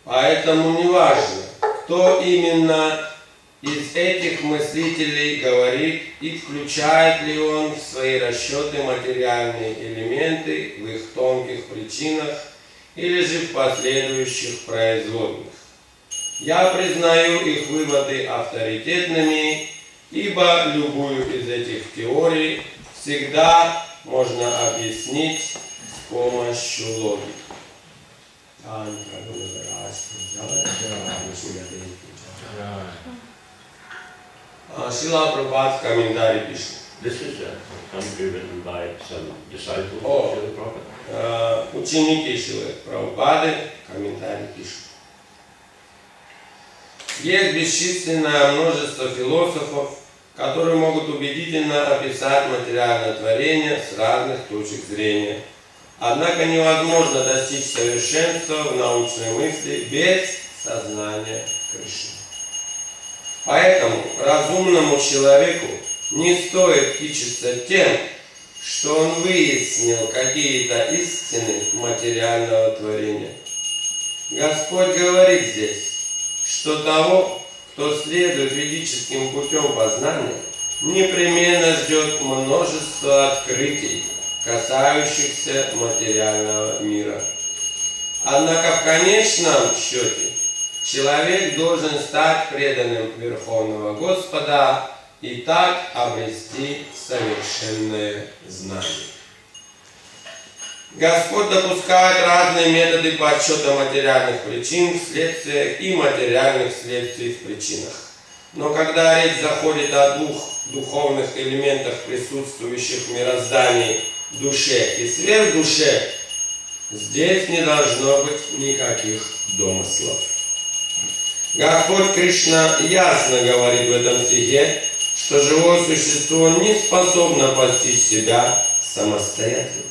Поэтому неважно, кто именно из этих мыслителей говорит и включает ли он в свои расчеты материальные элементы в их тонких причинах или же в последующих производных. Я признаю их выводы авторитетными, ибо любую из этих теорий всегда можно объяснить с помощью логики. Шрила Прабхупада комментарий пишет. This is a commentary written by some disciples of Шрилы Прабхупады. Ученики Шрилы Прабхупады комментарий пишут. Есть бесчисленное множество философов, которые могут убедительно описать материальное творение с разных точек зрения. Однако невозможно достичь совершенства в научной мысли без сознания Кришны. Поэтому разумному человеку не стоит кичиться тем, что он выяснил какие-то истины материального творения. Господь говорит здесь, что того, кто следует ведическим путем познания, непременно ждет множество открытий, касающихся материального мира. Однако в конечном счете человек должен стать преданным Верховного Господа и так обрести совершенное знание. Господь допускает разные методы подсчета материальных причин в следствиях и материальных следствий в причинах. Но когда речь заходит о двух духовных элементах, присутствующих в мироздании, душе и сверхдуше, здесь не должно быть никаких домыслов. Господь Кришна ясно говорит в этом стихе, что живое существо не способно постичь себя самостоятельно.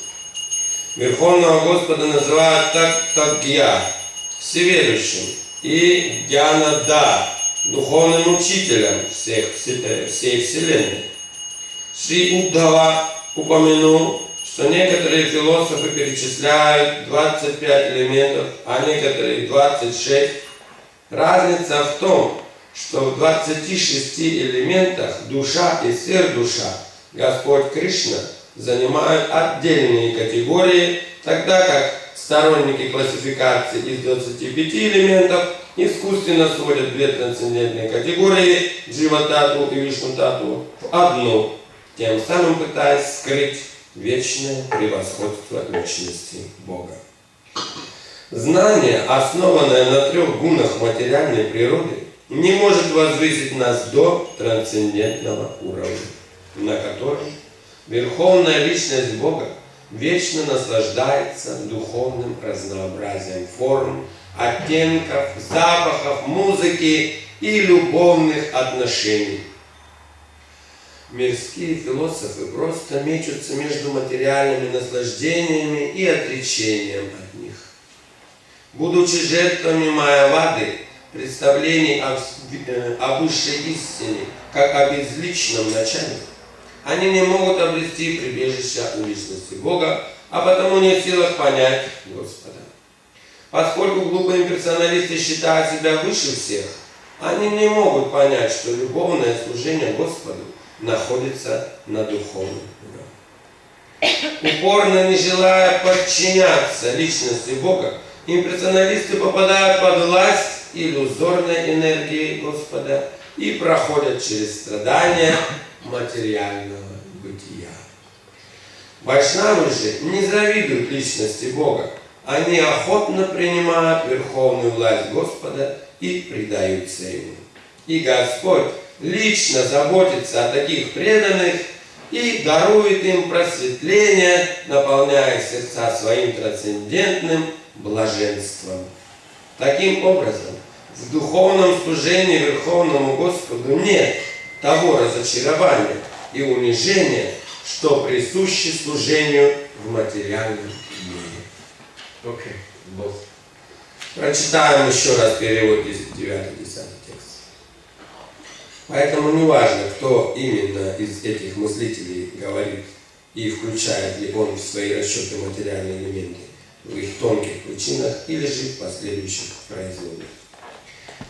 Верховного Господа называют Тагья, всеведущим, и Гьяна-Да, духовным учителем всей Вселенной. Шри Уддхава упомянул, что некоторые философы перечисляют 25 элементов, а некоторые 26. Разница в том, что в 26 элементах душа и сверхдуша Господь Кришна занимают отдельные категории, тогда как сторонники классификации из 25 элементов искусственно сводят две трансцендентные категории Джива-Тату и Вишну-Тату в одну, тем самым пытаясь скрыть вечное превосходство личности Бога. Знание, основанное на трех гунах материальной природы, не может возвысить нас до трансцендентного уровня, на котором Верховная Личность Бога вечно наслаждается духовным разнообразием форм, оттенков, запахов, музыки и любовных отношений. Мирские философы просто мечутся между материальными наслаждениями и отречением от них. Будучи жертвами Майявады, представлений о высшей истине как о безличном начале, они не могут обрести прибежище у личности Бога, а потому не в силах понять Господа. Поскольку глупые имперсоналисты считают себя выше всех, они не могут понять, что любовное служение Господу находится на духовном уровне. Упорно не желая подчиняться личности Бога, имперсоналисты попадают под власть иллюзорной энергии Господа и проходят через страдания материального бытия. Вайшнавы же не завидуют личности Бога. Они охотно принимают верховную власть Господа и предаются Ему. И Господь лично заботится о таких преданных и дарует им просветление, наполняя сердца своим трансцендентным блаженством. Таким образом, в духовном служении Верховному Господу нет того разочарования и унижения, что присуще служению в материальном мире. Прочитаем еще раз перевод 9-10 текст. Поэтому не важно, кто именно из этих мыслителей говорит и включает ли он в свои расчеты материальные элементы. в их тонких причинах или же в последующих производах.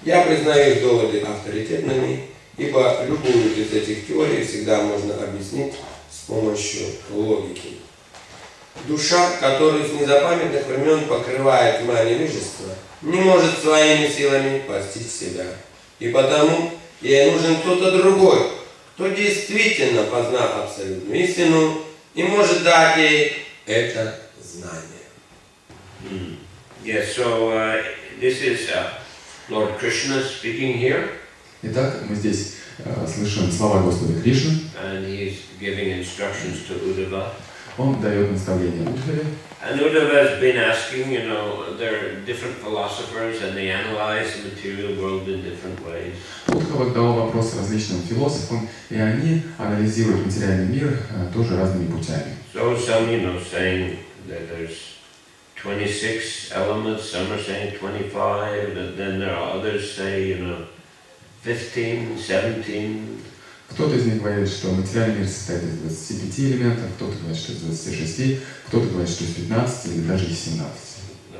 Я признаю их доводы авторитетными, ибо любую из этих теорий всегда можно объяснить с помощью логики. Душа, которую с незапамятных времен покрывает тьма невежества, не может своими силами постичь себя. И потому ей нужен кто-то другой, кто действительно познал абсолютную истину и может дать ей это знание. Yes, so this is Lord Krishna speaking here. Итак, мы здесь слышим слова Господа Кришны. And he's giving instructions to Uddhava. Он дает наставление Удхаве. And Uddhava has been asking, you know, there are different philosophers and they analyze the material world in different ways. Удхава дал вопрос различным философам, и они анализируют материальный мир тоже разными путями. So some, you know, saying that there's 26 elements, some are saying 25, and then there are others say, you know, 15, 17. Кто-то из них говорит, что материальный мир состоит из 25 элементов, кто-то говорит, что из 26, кто-то говорит, что из 15 или даже из 17.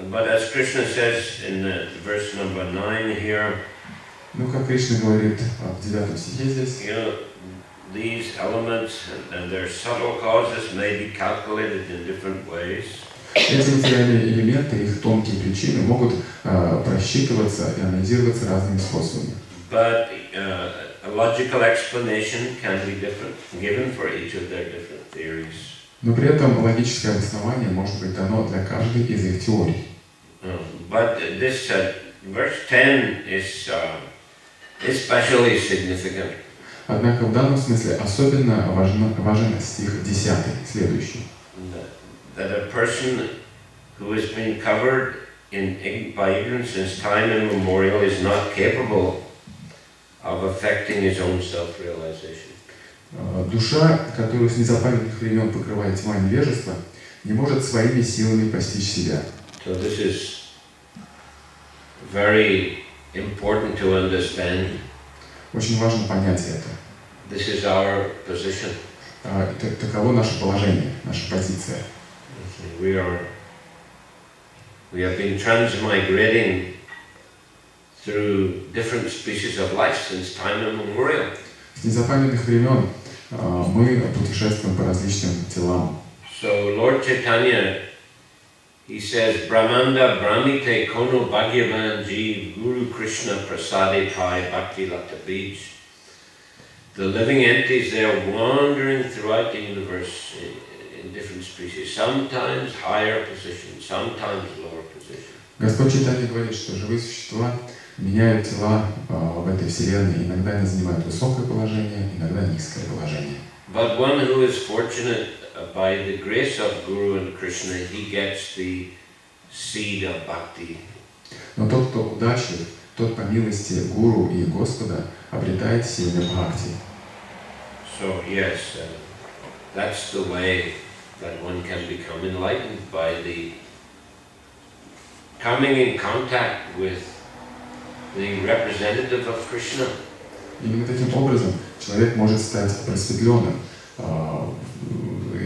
But as Krishna says in the verse number 9 here, Ну, как Кришна говорит в 9 стихе здесь, you know, these elements and their subtle causes may be calculated in different ways. эти материальные элементы, их тонкие причины могут просчитываться и анализироваться разными способами. But a logical explanation can be different, given for each of their different theories. Но при этом логическое обоснование может быть дано для каждой из их теорий. But this verse 10 is especially significant. Однако в данном смысле особенно важен стих 10, следующий. That a person who has been covered by ignorance since time immemorial is not capable of affecting his own self-realization. Душа, которую с незапамятных времен покрывает тьма невежества, не может своими силами постичь себя. So this is very important to understand. Очень важно понять это. This is our position. Таково наше положение, наша позиция. We have been transmigrating through different species of life since time immemorial. С незапамятных времен мы путешествуем по различным телам. So Lord Chaitanya, he says, Brahmanda Brahmite Kono Bhagyavan Ji Guru Krishna Prasade Pai Bhakti Lata Beach. The living entities, they are wandering throughout the universe in different species, sometimes higher position, sometimes lower position. Господь Чайтанья говорит, что живые существа меняют тела в этой вселенной. Иногда они занимают высокое положение, иногда низкое положение. But one who is fortunate by the grace of Guru and Krishna, he gets the seed of bhakti. Но тот, кто удачлив, тот по милости Гуру и Господа обретает семя бхакти. So yes, that's the way that one can become enlightened, by the coming in contact with the representative of Krishna. Именно таким образом человек может стать просветленным,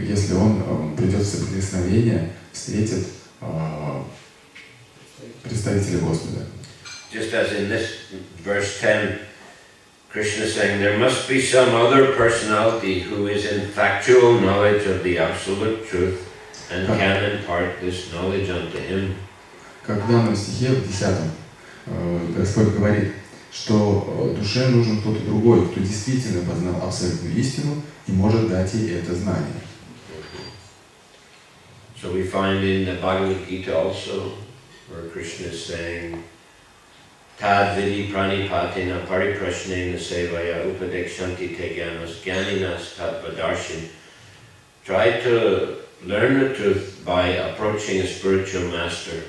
если он придет в соприкосновение, встретит представителя Господа. Just as in this verse 10, Krishna is saying there must be some other personality who is in factual knowledge of the absolute truth and can impart this knowledge unto him. Как в данном стихе, в 10, Господь говорит, что душе нужен кто-то другой, кто действительно познал абсолютную истину и может дать ей это знание. So we find in the Bhagavad Gita also, where Krishna is saying, Tad vidi pranipatina pariprashnena sevaya upadekshanti te gyanas gyaninas tad vadarshin. Try to learn the truth by approaching a spiritual master.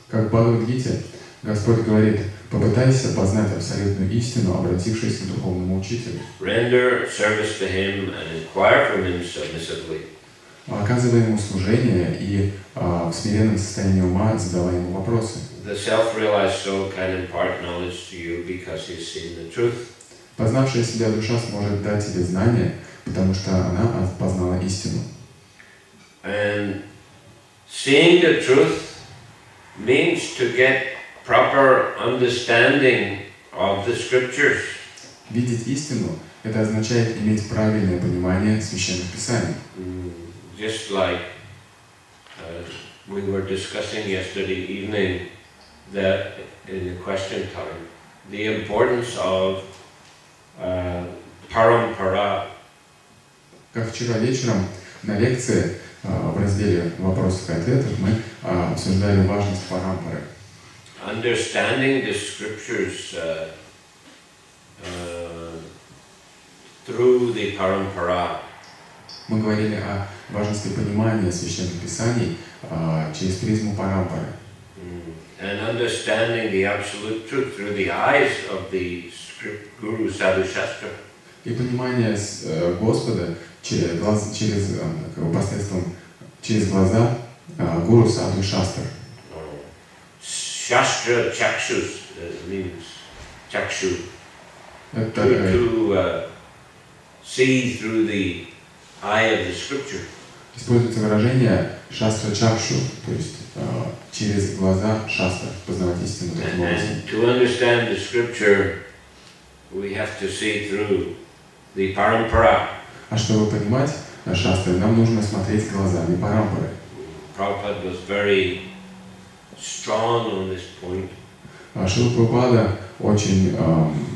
Как в Бхагавад-гите Господь говорит, попытайся познать абсолютную истину, обратившись к духовному учителю. Render service to him and inquire from him submissively. Оказывай ему служение и в смиренном состоянии ума задавай ему вопросы. The self-realized soul can impart knowledge to you because he's seen the truth. Познавшая себя душа сможет дать тебе знания, потому что она познала истину. And seeing the truth means to get proper understanding of the scriptures. Видеть истину – это означает иметь правильное понимание священных писаний. Just like we were discussing yesterday evening, that in the question time, the importance of parampara. Как вчера вечером на лекции в разделе вопросов и ответов мы обсуждали важность парампары. Understanding the scriptures through the parampara. Мы говорили о важности понимания священных писаний через призму парампары. And understanding the absolute truth through the eyes of the Guru Sadhu Shastra. И понимание Господа через посредством через глаза Гуру Саду Шастр. Shastra chakshus means chakshu. To see through the eye of the scripture. Используется выражение шастра чакшу, то есть через глаза шастра познавать истину таким образом. And to understand the scripture, we have to see through the parampara. А чтобы понимать шастры, нам нужно смотреть глазами парампары. Prabhupada was very strong on this point. Шрила Прабхупада очень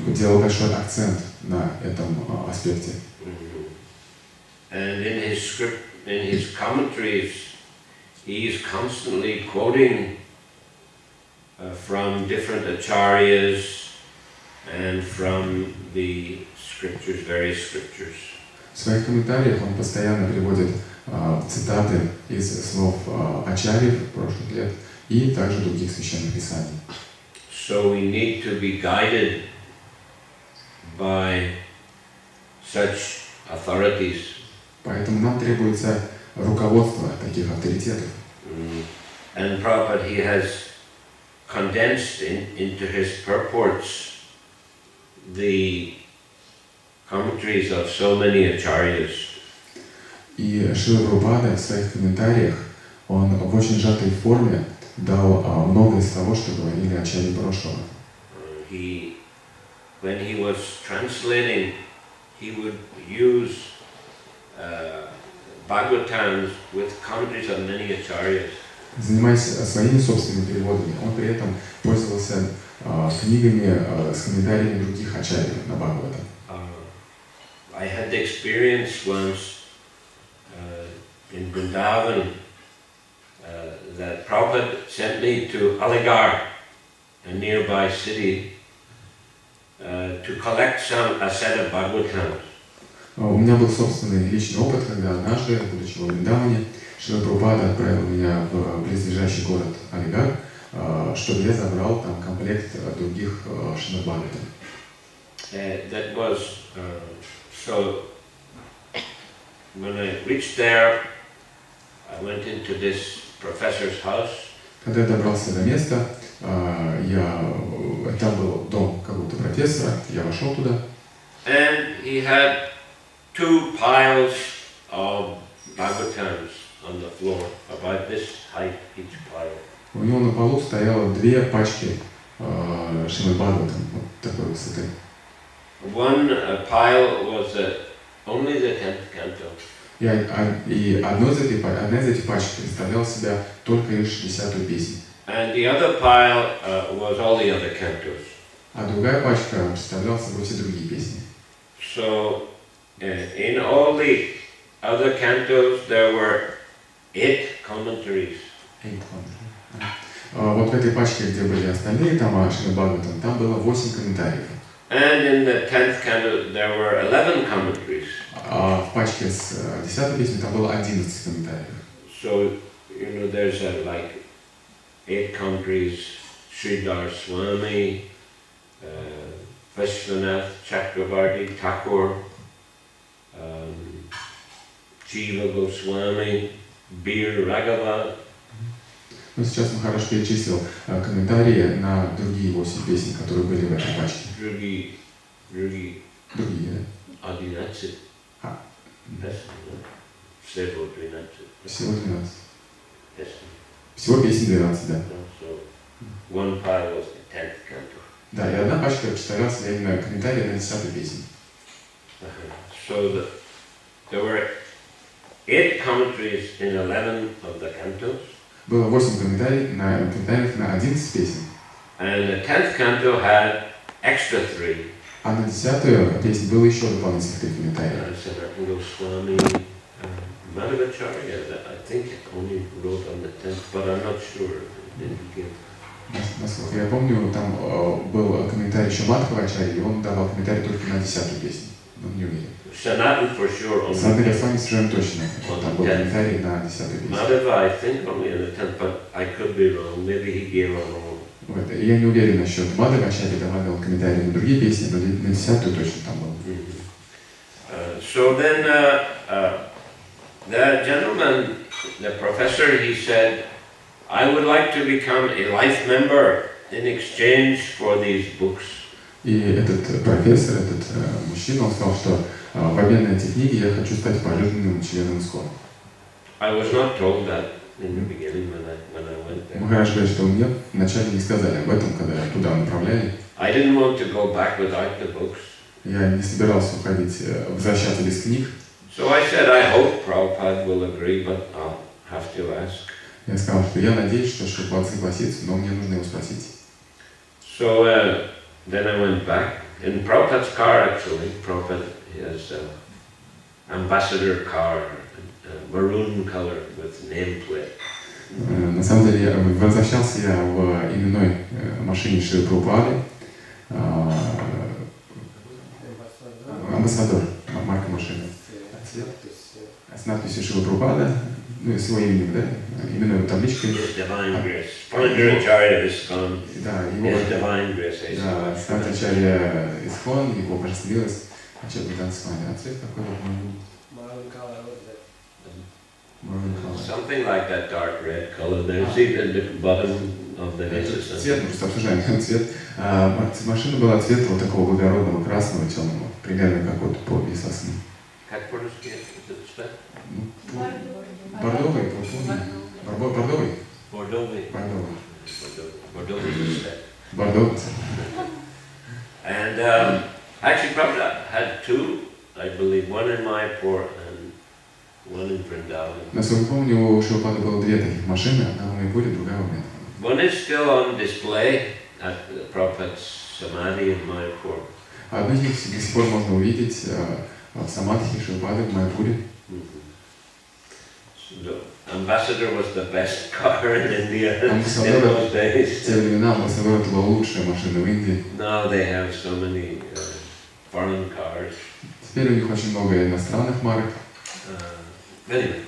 делал большой акцент на этом аспекте. And in his commentaries, he is constantly quoting from different acharyas and from the scriptures, various scriptures. В своих комментариях он постоянно приводит цитаты из слов ачарьев прошлых лет и также других священных писаний. So we need to be guided by such authorities. Поэтому нам требуется руководство таких авторитетов. And Prabhupada, he has condensed into his purports the commentaries of so many acharyas. И Шрила Прабхупада в своих комментариях, он в очень сжатой форме дал много из того, что говорили ачарьи прошлого. When he was translating, he would use Bhagavatams with commentaries of many acharyas. Занимаясь своими собственными переводами, он при этом пользовался книгами с комментариями других ачарьев на Бхагавата. I had the experience once in Vrindavan that Prabhupada sent me to Aligarh, a nearby city, to collect a set of Bhagavatams. У меня был собственный личный опыт, когда однажды, будучи в Вриндаване, Шрила Прабхупада отправил меня в близлежащий город Алигар, чтобы я забрал там комплект других Шримад Бхагаватам. That was so. When I reached there, I went into this professor's house. Когда я добрался до места, там был дом какого-то профессора, я вошел туда. And he had 2 piles of Bhagavatams on the floor, about this height each pile. У него на полу стояло 2 пачки Шримад Бхагаватам, вот такой высоты. One pile was only the 10th canto. И одна из этих пачек представляла себя только лишь 10-ю песню. And the other pile was all the other cantos. А другая пачка представляла собой все другие песни. So in all the other cantos there were 8 commentaries. Вот в этой пачке, где были остальные тома Шримад Бхагаватам, там было 8 комментариев. And in the 10th canto there were 11 commentaries. А в пачке с 10-й песней там было 11 комментариев. So, there's like 8 commentaries: Sridhar Swami, Vishwanath Chakravarti Thakur, Jiva Goswami, Bir Raghava. Ну, сейчас Махараш перечислил комментарии на другие 8 песен, которые были в этой пачке. Другие, да? 11. Всего 12. Всего 12. Всего песен 12, да. So one pile was the 10th canto. Да, и одна пачка представлялась именно комментарии на 10-ю песню. So there were 8 commentaries in 11 of the cantos. Было 8 комментариев на 11 песен. And the 10th canto had extra 3. А на 10-ю песню было еще дополнительных 3 комментария. I think it only wrote on the 10th, but I'm not sure. Насколько я помню, там был комментарий еще Мадхавачарьи, и он давал комментарий только на 10-ю песню. Но не уверен. Sanatan for sure. Санатана Госвами совершенно точно. Там был комментарий на 10-ю песню. Madhava, I think only on the 10th, but I could be wrong. Maybe he gave a wrong. Вот. Я не уверен насчет Мадхавачарьи, добавил комментарий на другие песни, но на 10-ю точно там был. So then the gentleman, the professor, he said, I would like to become a life member in exchange for these books. И этот профессор, этот мужчина, он сказал, что в обмен на эти книги я хочу стать пожизненным членом ИСККОН. I was not told that in the beginning when I went there. Махарадж говорит, что мне вначале не сказали об этом, когда туда направляли. I didn't want to go back without the books. Я не собирался уходить, возвращаться без книг. So I said, I hope Prabhupada will agree, but I'll have to ask. Я сказал, что я надеюсь, что Шрилпад согласится, но мне нужно его спросить. So then I went back. In Prabhupada's car, actually, Prabhupada has ambassador car, maroon color with nameplate. На самом деле, возвращался я в именной машине Шрилы Прабхупады, амбассадор, марка машины. С надписью Шрила Прабхупада, ну и с его именем, да, именной табличкой. Да, его Санатачарья ИСККОН, его божествилось, Бхактиведанта Мэнор. Цвет какой был? Something like that dark red color. There's even the bottom of the necklace. Цвет, мы просто обсуждаем цвет. Машина была цвета вот такого благородного, красного, темного, примерно как вот по Белфасте. Как по-русски это цвет? Бордовый, бордовый. Бордовый. Бордовый цвет. Бордовый. And actually, Prabhupada had 2, I believe, one in Mayapur and one in Vrindavan. Насколько помню, у Шрилпада было 2 таких машины, одна в Майпуре, другая в Вриндаване. One is still on display at Prabhupada's Samadhi in Mayapur. Одну из них до сих пор можно увидеть в Самадхи Шрилпады в Майпуре. The ambassador was the best car in India in those days. В те времена амбассадор это была лучшая машина в Индии. Now they have so many foreign cars. Теперь у них очень много иностранных марок. Anyway,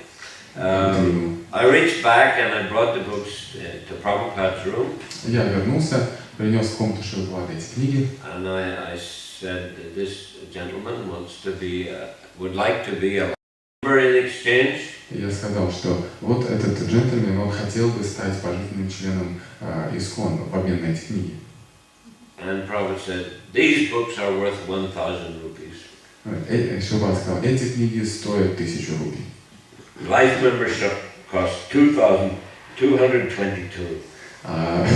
I reached back and I brought the books to Prabhupada's room. Я вернулся, принес в комнату Шрилпада эти книги. And I said that this gentleman would like to be a member in exchange. Я сказал, что вот этот джентльмен, он хотел бы стать пожизненным членом ИСККОН в обмен на эти книги. And Prabhupada said, these books are worth 1,000 rupees. Шрилпад сказал, эти книги стоят 1000 рупий. Life membership costs 2,222.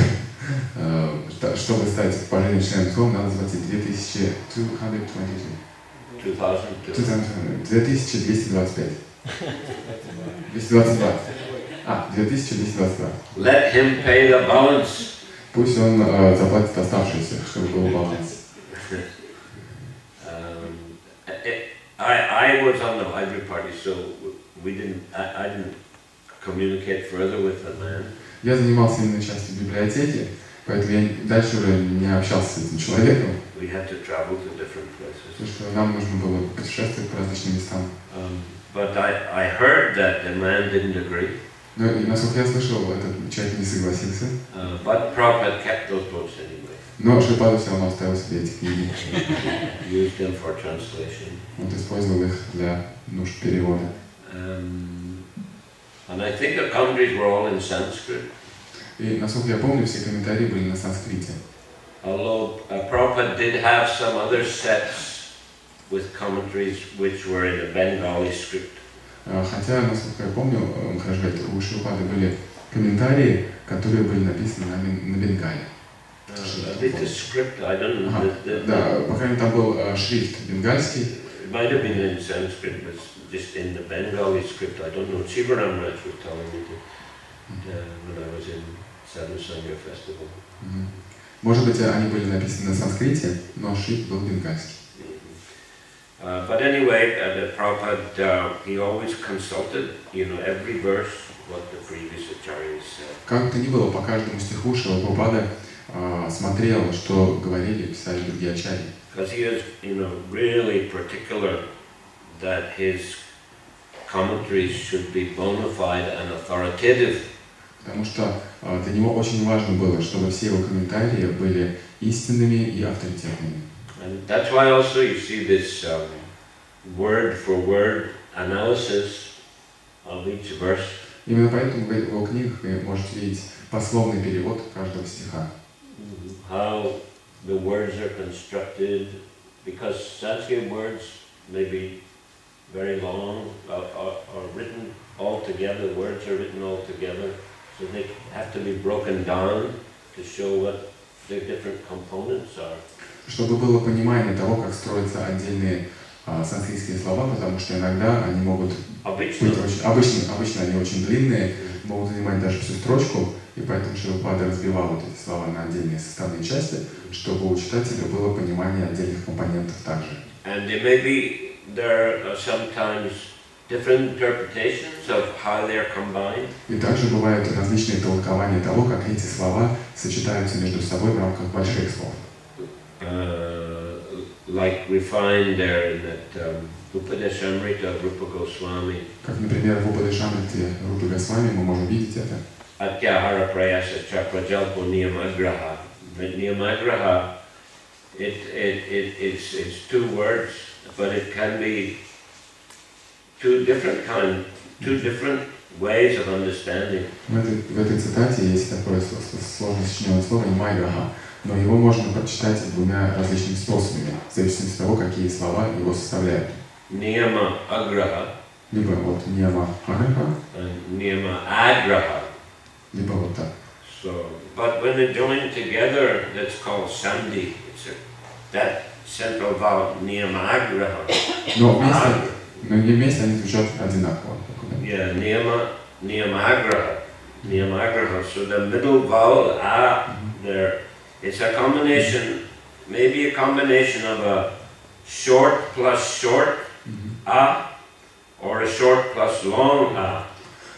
Чтобы стать пожизненным членом ИСККОН, надо заплатить 2222. 2225. 222. 2222. Let him pay the balance. Пусть он заплатит оставшиеся, чтобы был баланс. I was on the library party, so I didn't communicate further with the man. Я занимался именно частью библиотеки, поэтому я дальше уже не общался с этим человеком. We had to travel to different places. Потому что нам нужно было путешествовать по различным местам. But I heard that the man didn't agree. Но, насколько я слышал, этот человек не согласился. But Prabhupada kept those books anyway. Но Шрилпада все равно оставил себе эти книги. Used them for translation. Он использовал их для нужд перевода. And I think the commentaries were all in Sanskrit. И, насколько я помню, все комментарии были на санскрите. Although Prabhupada did have some other sets with commentaries which were in the Bengali script. Хотя, насколько я помню, у Шрилы Прабхупады были комментарии, которые были написаны на бенгале. Да, по крайней мере, там был шрифт бенгальский. It might have been in Sanskrit, but just in the Bengali script. I don't know. Shivaram Raj was telling me when I was in Sadhu Sangha Festival. Может быть, они были написаны на санскрите, но шрифт был бенгальский. But anyway, the Prabhupada, he always consulted, every verse what the previous acharyas said. Как бы то ни было, по каждому стиху Шрила Прабхупада смотрел, что говорили и писали другие ачарьи. Because he is, really particular that his commentaries should be bona fide and authoritative. Потому что для него очень важно было, чтобы все его комментарии были истинными и авторитетными. And that's why also you see this word for word analysis of each verse. Именно поэтому в его книгах вы можете видеть пословный перевод каждого стиха. How the words are constructed, because Sanskrit words may be very long or written all together. Words are written all together, so they have to be broken down to show what the different components are. Чтобы было понимание того, как строятся отдельные санскритские слова, потому что иногда они могут быть обычно они очень длинные, могут занимать даже всю строчку, и поэтому Шрила Прабхупада разбивал вот эти слова на отдельные составные части, чтобы у читателя было понимание отдельных компонентов также. And there are sometimes different interpretations of how they are combined. И также бывают различные толкования того, как эти слова сочетаются между собой в рамках больших слов. Like we find there in that Upadeshamrita of Rupa Goswami. Как, например, в Упадешамрите Рупы Госвами мы можем видеть это. Atyahara prayasa chaprajalpo niyamagraha. Niyamagraha, it's two words, but it can be two different ways of understanding. В этой цитате есть такое сложно сочиненное слово «ньямаграха», но его можно прочитать двумя различными способами, в зависимости от того, какие слова его составляют. Niyama agraha. Либо вот «ньяма аграха», Niyama agraha. либо вот так. So, but when they join together, that's called sandhi. That central vowel niyama agraha. Но вместе они звучат одинаково. Yeah, niyama agraha. So the middle vowel a there, it's a combination, maybe a combination of a short plus short a, or a short plus long a.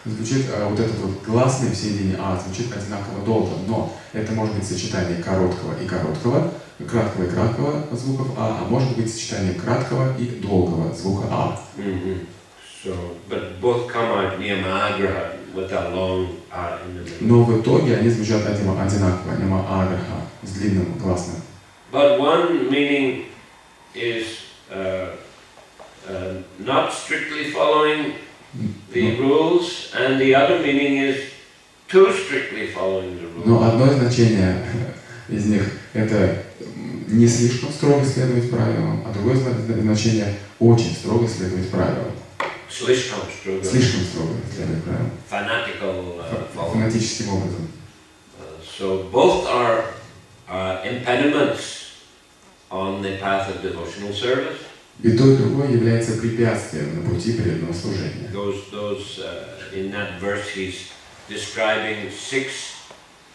Звучит вот этот вот гласный в середине «а» звучит одинаково долго, но это может быть сочетание короткого и краткого звуков «а», а может быть сочетание краткого и долгого звука «а». So, but both come out niyamagraha with a long a in the middle. Но в итоге они звучат одинаково, ньямаграха, с длинным гласным. But one meaning is not strictly following the rules, and the other meaning is too strictly following the rules. Но одно значение из них это не слишком строго следовать правилам, а другое значение очень строго следовать правилам. Слишком строго следовать правилам. Фанатическим образом. So both are impediments on the path of devotional service. И то, и другое является препятствием на пути преданного служения. In that verse he's describing 6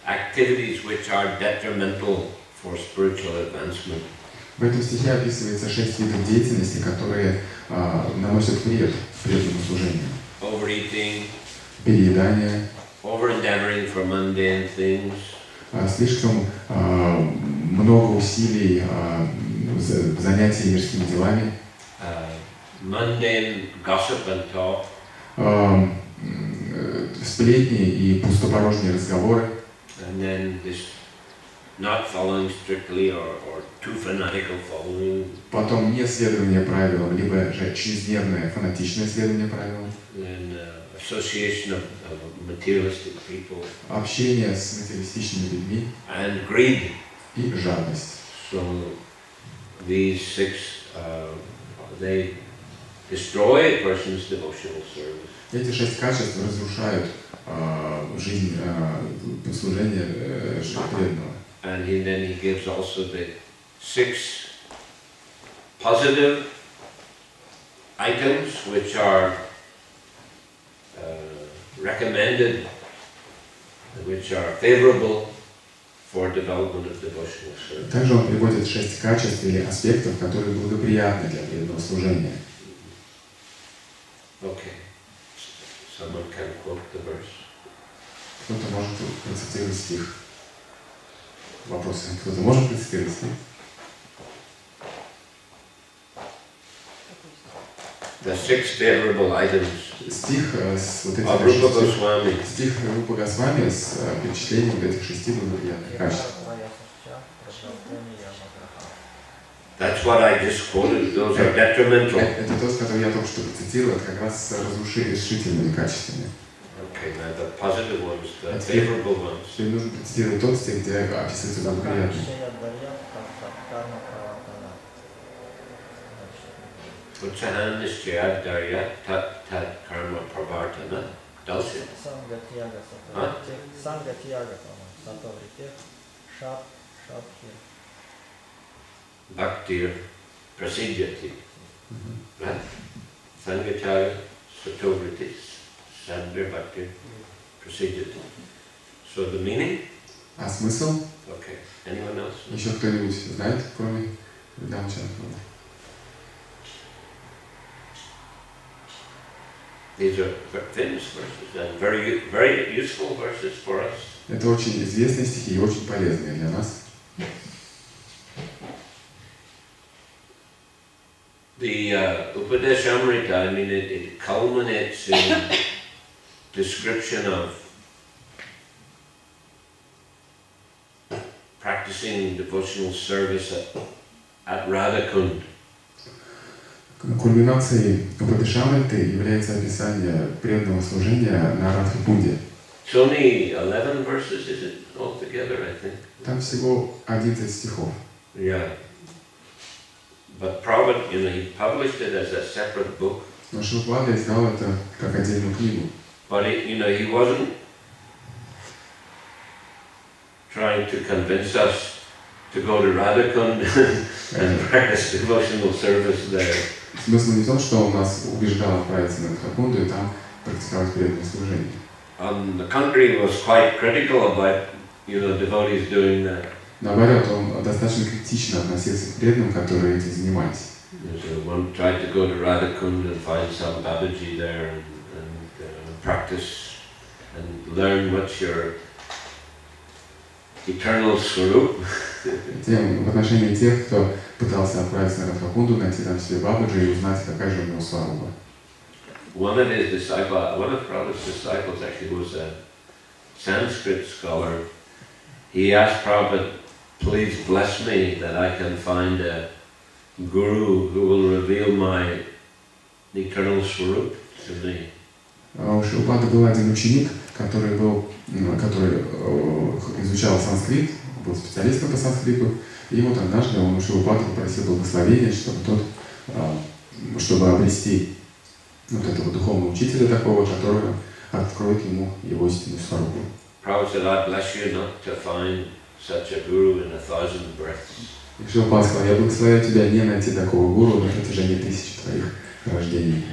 activities which are detrimental for spiritual advancement. В этом стихе описывается 6 видов деятельности, которые наносят вред преданному служению. Overeating, переедание, over-endeavoring for mundane things, слишком много усилий в занятии мирскими делами, mundane gossip and talk, сплетни и пустопорожние разговоры, and then this not following strictly or too fanatical following. Потом не следование правилам, либо же чрезмерное фанатичное следование правилам. And association of materialistic people. Общение с материалистичными людьми. And greed. И жадность. So these 6, they destroy a person's devotional service. Эти 6 качеств разрушают жизнь служения преданного. And then he gives also the 6 positive items which are recommended, which are favorable for development of devotional service. Также он приводит 6 качеств или аспектов, которые благоприятны для преданного служения. Okay. Someone can quote the verse. Кто-то может процитировать стих. Вопросы. Кто-то может процитировать стих? The 6 favorable items. Стих с вот Of Rupa Goswami. Стих Рупа Госвами с перечислением этих 6 благоприятных качеств. That's what I just quoted. Those are detrimental. Это тот, который я только что процитировал, это как раз с разрушительными качествами. Okay, now the positive ones, the favorable ones. Теперь нужно процитировать тот стих, где описывается благоприятный. Utsahanishya darya tat karma pravartana dalsya. Bhaktir prasidyati. Right? Sangatyaga satovritis. Sandra bhaktir prasidyati. So the meaning? А смысл? Okay. Anyone else? Еще кто-нибудь знает, кроме Дамчанова? These are famous verses and very, very useful verses for us. Это очень известные стихи и очень полезные для нас. The Upadeshamrita, I mean, it culminates in description of practicing devotional service at Radhakund. Кульминацией Упадешамриты является описание преданного служения на Радхакунде. It's only 11 verses, is it, altogether, I think? Там всего 11 стихов. Yeah. But Prabhupada, he published it as a separate book. Но Шрилпада издал это как отдельную книгу. But he wasn't trying to convince us to go to Radhakund and practice devotional service there. Смысл не в том, что он нас убеждал отправиться на Радхакунду и там практиковать преданное служение. The country was quite critical about, devotees doing that. Наоборот, он достаточно критично относился к преданным, которые этим занимались. So one tried to go to Radhakund and find some Babaji there and practice and learn what's your eternal swarup. В отношении тех, кто пытался отправиться на Радхакунду, найти там себе Бабаджи и узнать, какая же у него сваруба. One of Prabhupada's disciples actually was a Sanskrit scholar. He asked Prabhupada, please bless me that I can find a guru who will reveal my eternal swarup to me. У Шрилпады был один ученик, который изучал санскрит, был специалистом по санскриту, и вот однажды он у Шрилпады попросил благословения, чтобы обрести вот этого духовного учителя такого, который откроет ему его истинную сварубу. Prabhupada said, I bless you not to find such a guru in 1000 births. И Шрилпада сказал, я благословляю тебя не найти такого гуру на протяжении 1000 твоих рождений.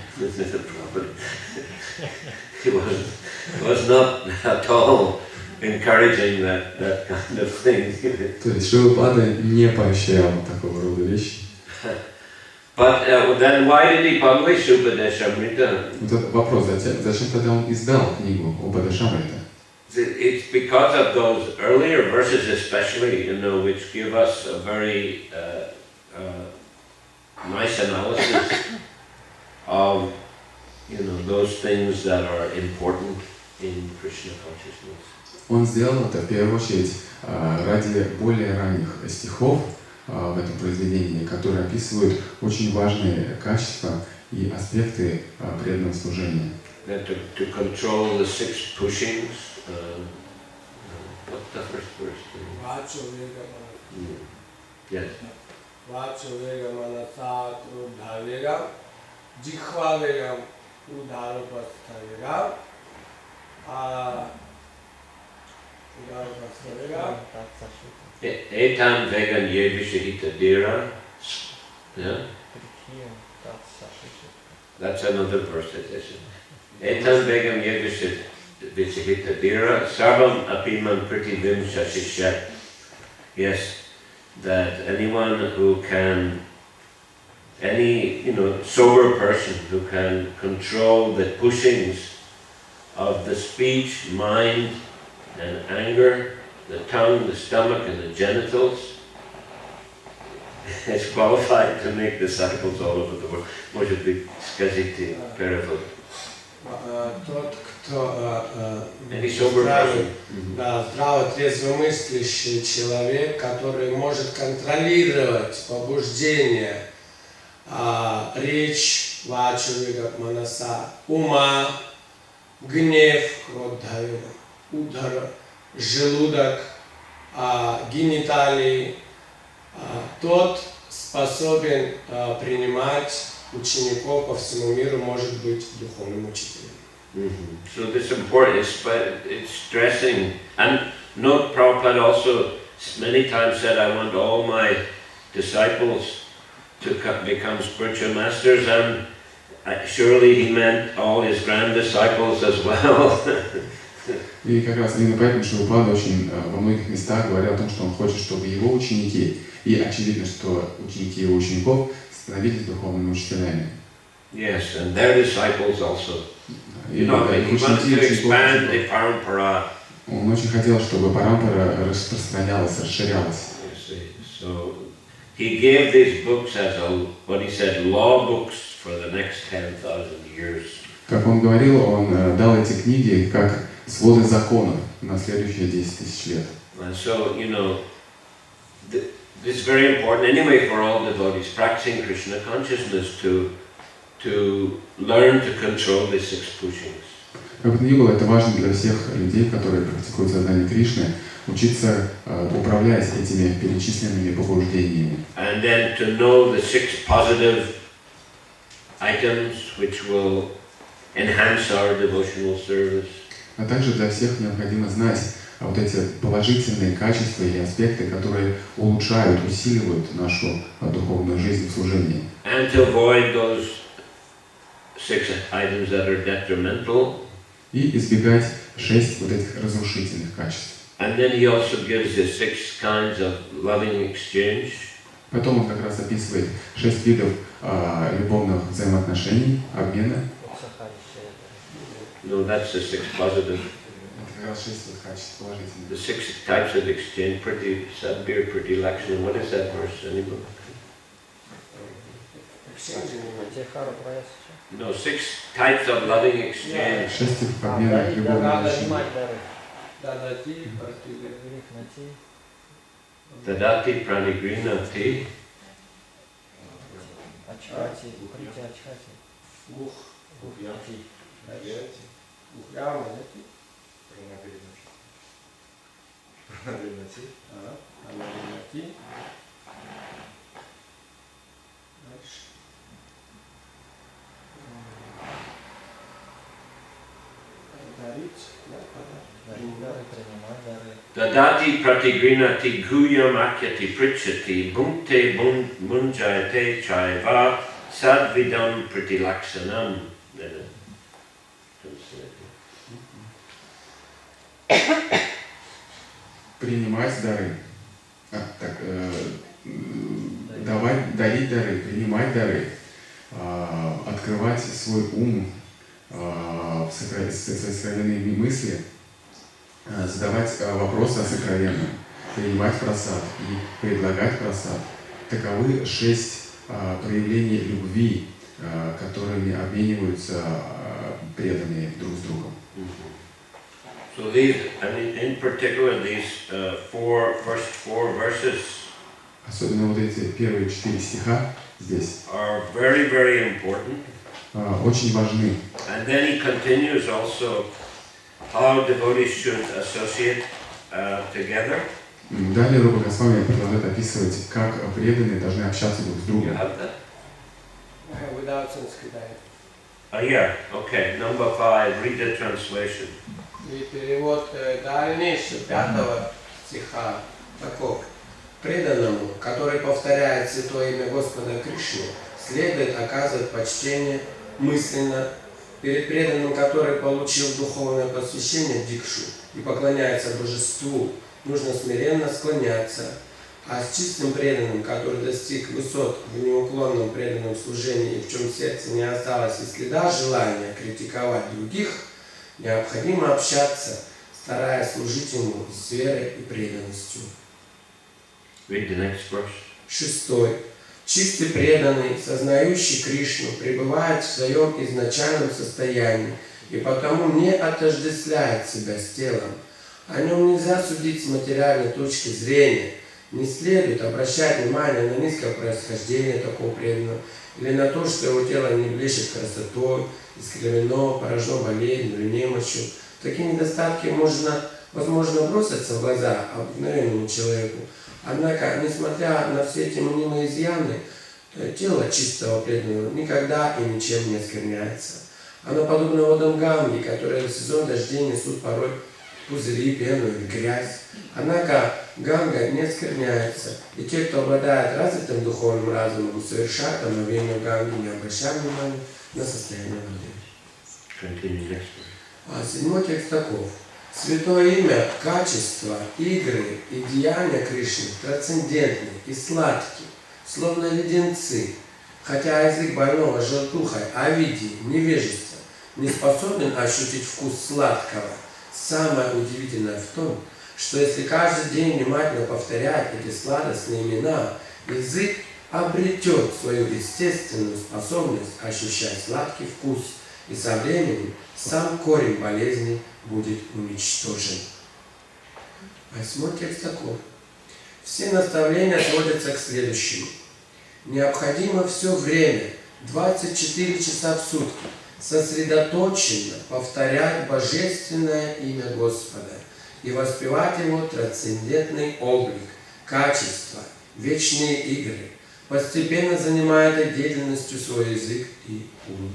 He was not at all encouraging that kind of thing. То есть Шрилпада не поощрял такого рода вещи. But then why did he publish Upadeshamrita? Вот вопрос, зачем тогда он издал книгу Упадешамрита? It's because of those earlier verses especially, which give us a very nice analysis of, those things that are important in Krishna consciousness. Он сделал это в первую очередь ради более ранних стихов в этом произведении, которые описывают очень важные качества и аспекты преданного служения. To control the 6 pushings. What's the first verse? Yes. Дихвалеям удару поставила, Etam vegan yevishahita dira. Yeah? That's another verse, it is. Etam vegan yevishahita dira. Sarvam apiman pritivim shashishat. Yes, that anyone who can, any sober person who can control the pushings of the speech, mind, and anger, the tongue, the stomach, and the genitals, is qualified to make disciples all over the world. Может быть, скажите перевод. Тот, кто здраво трезвомыслящий человек, который может контролировать побуждение, речь, вачувига, манаса, ума, гнев, удара, желудок, гениталии, тот способен принимать учеников по всему миру, может быть духовным учителем. So this is important, it's stressing, and note Prabhupada also many times said, I want all my disciples to become spiritual masters, and surely he meant all his grand disciples as well. И как раз именно поэтому Прабхупада очень во многих местах говорил о том, что он хочет, чтобы его ученики, и очевидно, что ученики его учеников становились духовными учителями. Yes, and their disciples also. He wanted to expand the parampara. Он очень хотел, чтобы парампара распространялась, расширялась. So he gave these books as what he said, law books for the next 10,000 years. Как он говорил, он дал эти книги как своды законов на следующие 10 тысяч лет. And so, it's very important anyway for all devotees practicing Krishna consciousness to learn to control the 6 pushings. Как бы ни было, это важно для всех людей, которые практикуют сознание Кришны, учиться управлять этими перечисленными побуждениями. And then to know the 6 positive items which will enhance our devotional service. А также для всех необходимо знать вот эти положительные качества и аспекты, которые улучшают, усиливают нашу духовную жизнь в служении. And to avoid those 6 items that are detrimental. И избегать 6 вот этих разрушительных качеств. And then he also gives the 6 kinds of loving exchange. Потом он как раз описывает 6 видов любовных взаимоотношений, обмена. No, that's the 6 positive. Это как раз 6 качеств положительных. The 6 types of exchange, pretty sadbir, pretty lakshan. What is that verse? Anybody? No, 6 types of loving exchange. 6 типов обмена любовных отношений. Tadati pranigrinati. Dadati pratigrinati guyam akyati pritchati bhunte munjayate chaiva sadvidam pritilaksanam. Принимать дары. Дарить дары, принимать дары, открывать свой ум, сокровенные мысли, задавать вопросы о сокровенном, принимать просад и предлагать просад. Таковы 6 проявлений любви, которыми обмениваются преданные друг с другом. So these, in particular, these first four verses особенно вот эти первые 4 стиха здесь are very, very important. Очень важны. And then he continues also how devotees should associate together. Далее Рупа Госвами продолжает описывать, как преданные должны общаться друг с другом. передал санскрит. Yeah, okay, number 5, read the translation. И перевод дальнейший 5 стиха таков. Преданному, который повторяет святое имя Господа Кришны, следует оказывать почтение мысленно. Перед преданным, который получил духовное посвящение дикшу и поклоняется божеству, нужно смиренно склоняться. А с чистым преданным, который достиг высот в неуклонном преданном служении и в чем сердце не осталось и следа желания критиковать других, необходимо общаться, стараясь служить ему с верой и преданностью. Read the next verse. 6. Чистый преданный, сознающий Кришну, пребывает в своем изначальном состоянии и потому не отождествляет себя с телом. О нем нельзя судить с материальной точки зрения. Не следует обращать внимание на низкое происхождение такого преданного или на то, что его тело не блещет красотой, искривлено, поражено болезнью или немощью. Такие недостатки возможно бросятся в глаза обыкновенному человеку. Однако, несмотря на все эти мнимые изъяны, тело чистого преданного никогда и ничем не оскверняется. Оно подобно водам Ганги, которые в сезон дождей несут порой пузыри, пену или грязь. Однако Ганга не оскверняется, и те, кто обладает развитым духовным разумом, совершают омовение Ганги, не обращая внимания на состояние воды. 7 текст таков. Святое имя, качества, игры и деяния Кришны трансцендентны и сладки, словно леденцы, хотя язык больного желтухой, авидии, невежества не способен ощутить вкус сладкого. Самое удивительное в том, что если каждый день внимательно повторять эти сладостные имена, язык обретет свою естественную способность ощущать сладкий вкус, и со временем сам корень болезни будет уничтожен. 8 текст таков. Все наставления сводятся к следующему. Необходимо все время, 24 часа в сутки, сосредоточенно повторять божественное имя Господа и воспевать его трансцендентный облик, качества, вечные игры, постепенно занимая этой деятельностью свой язык и ум.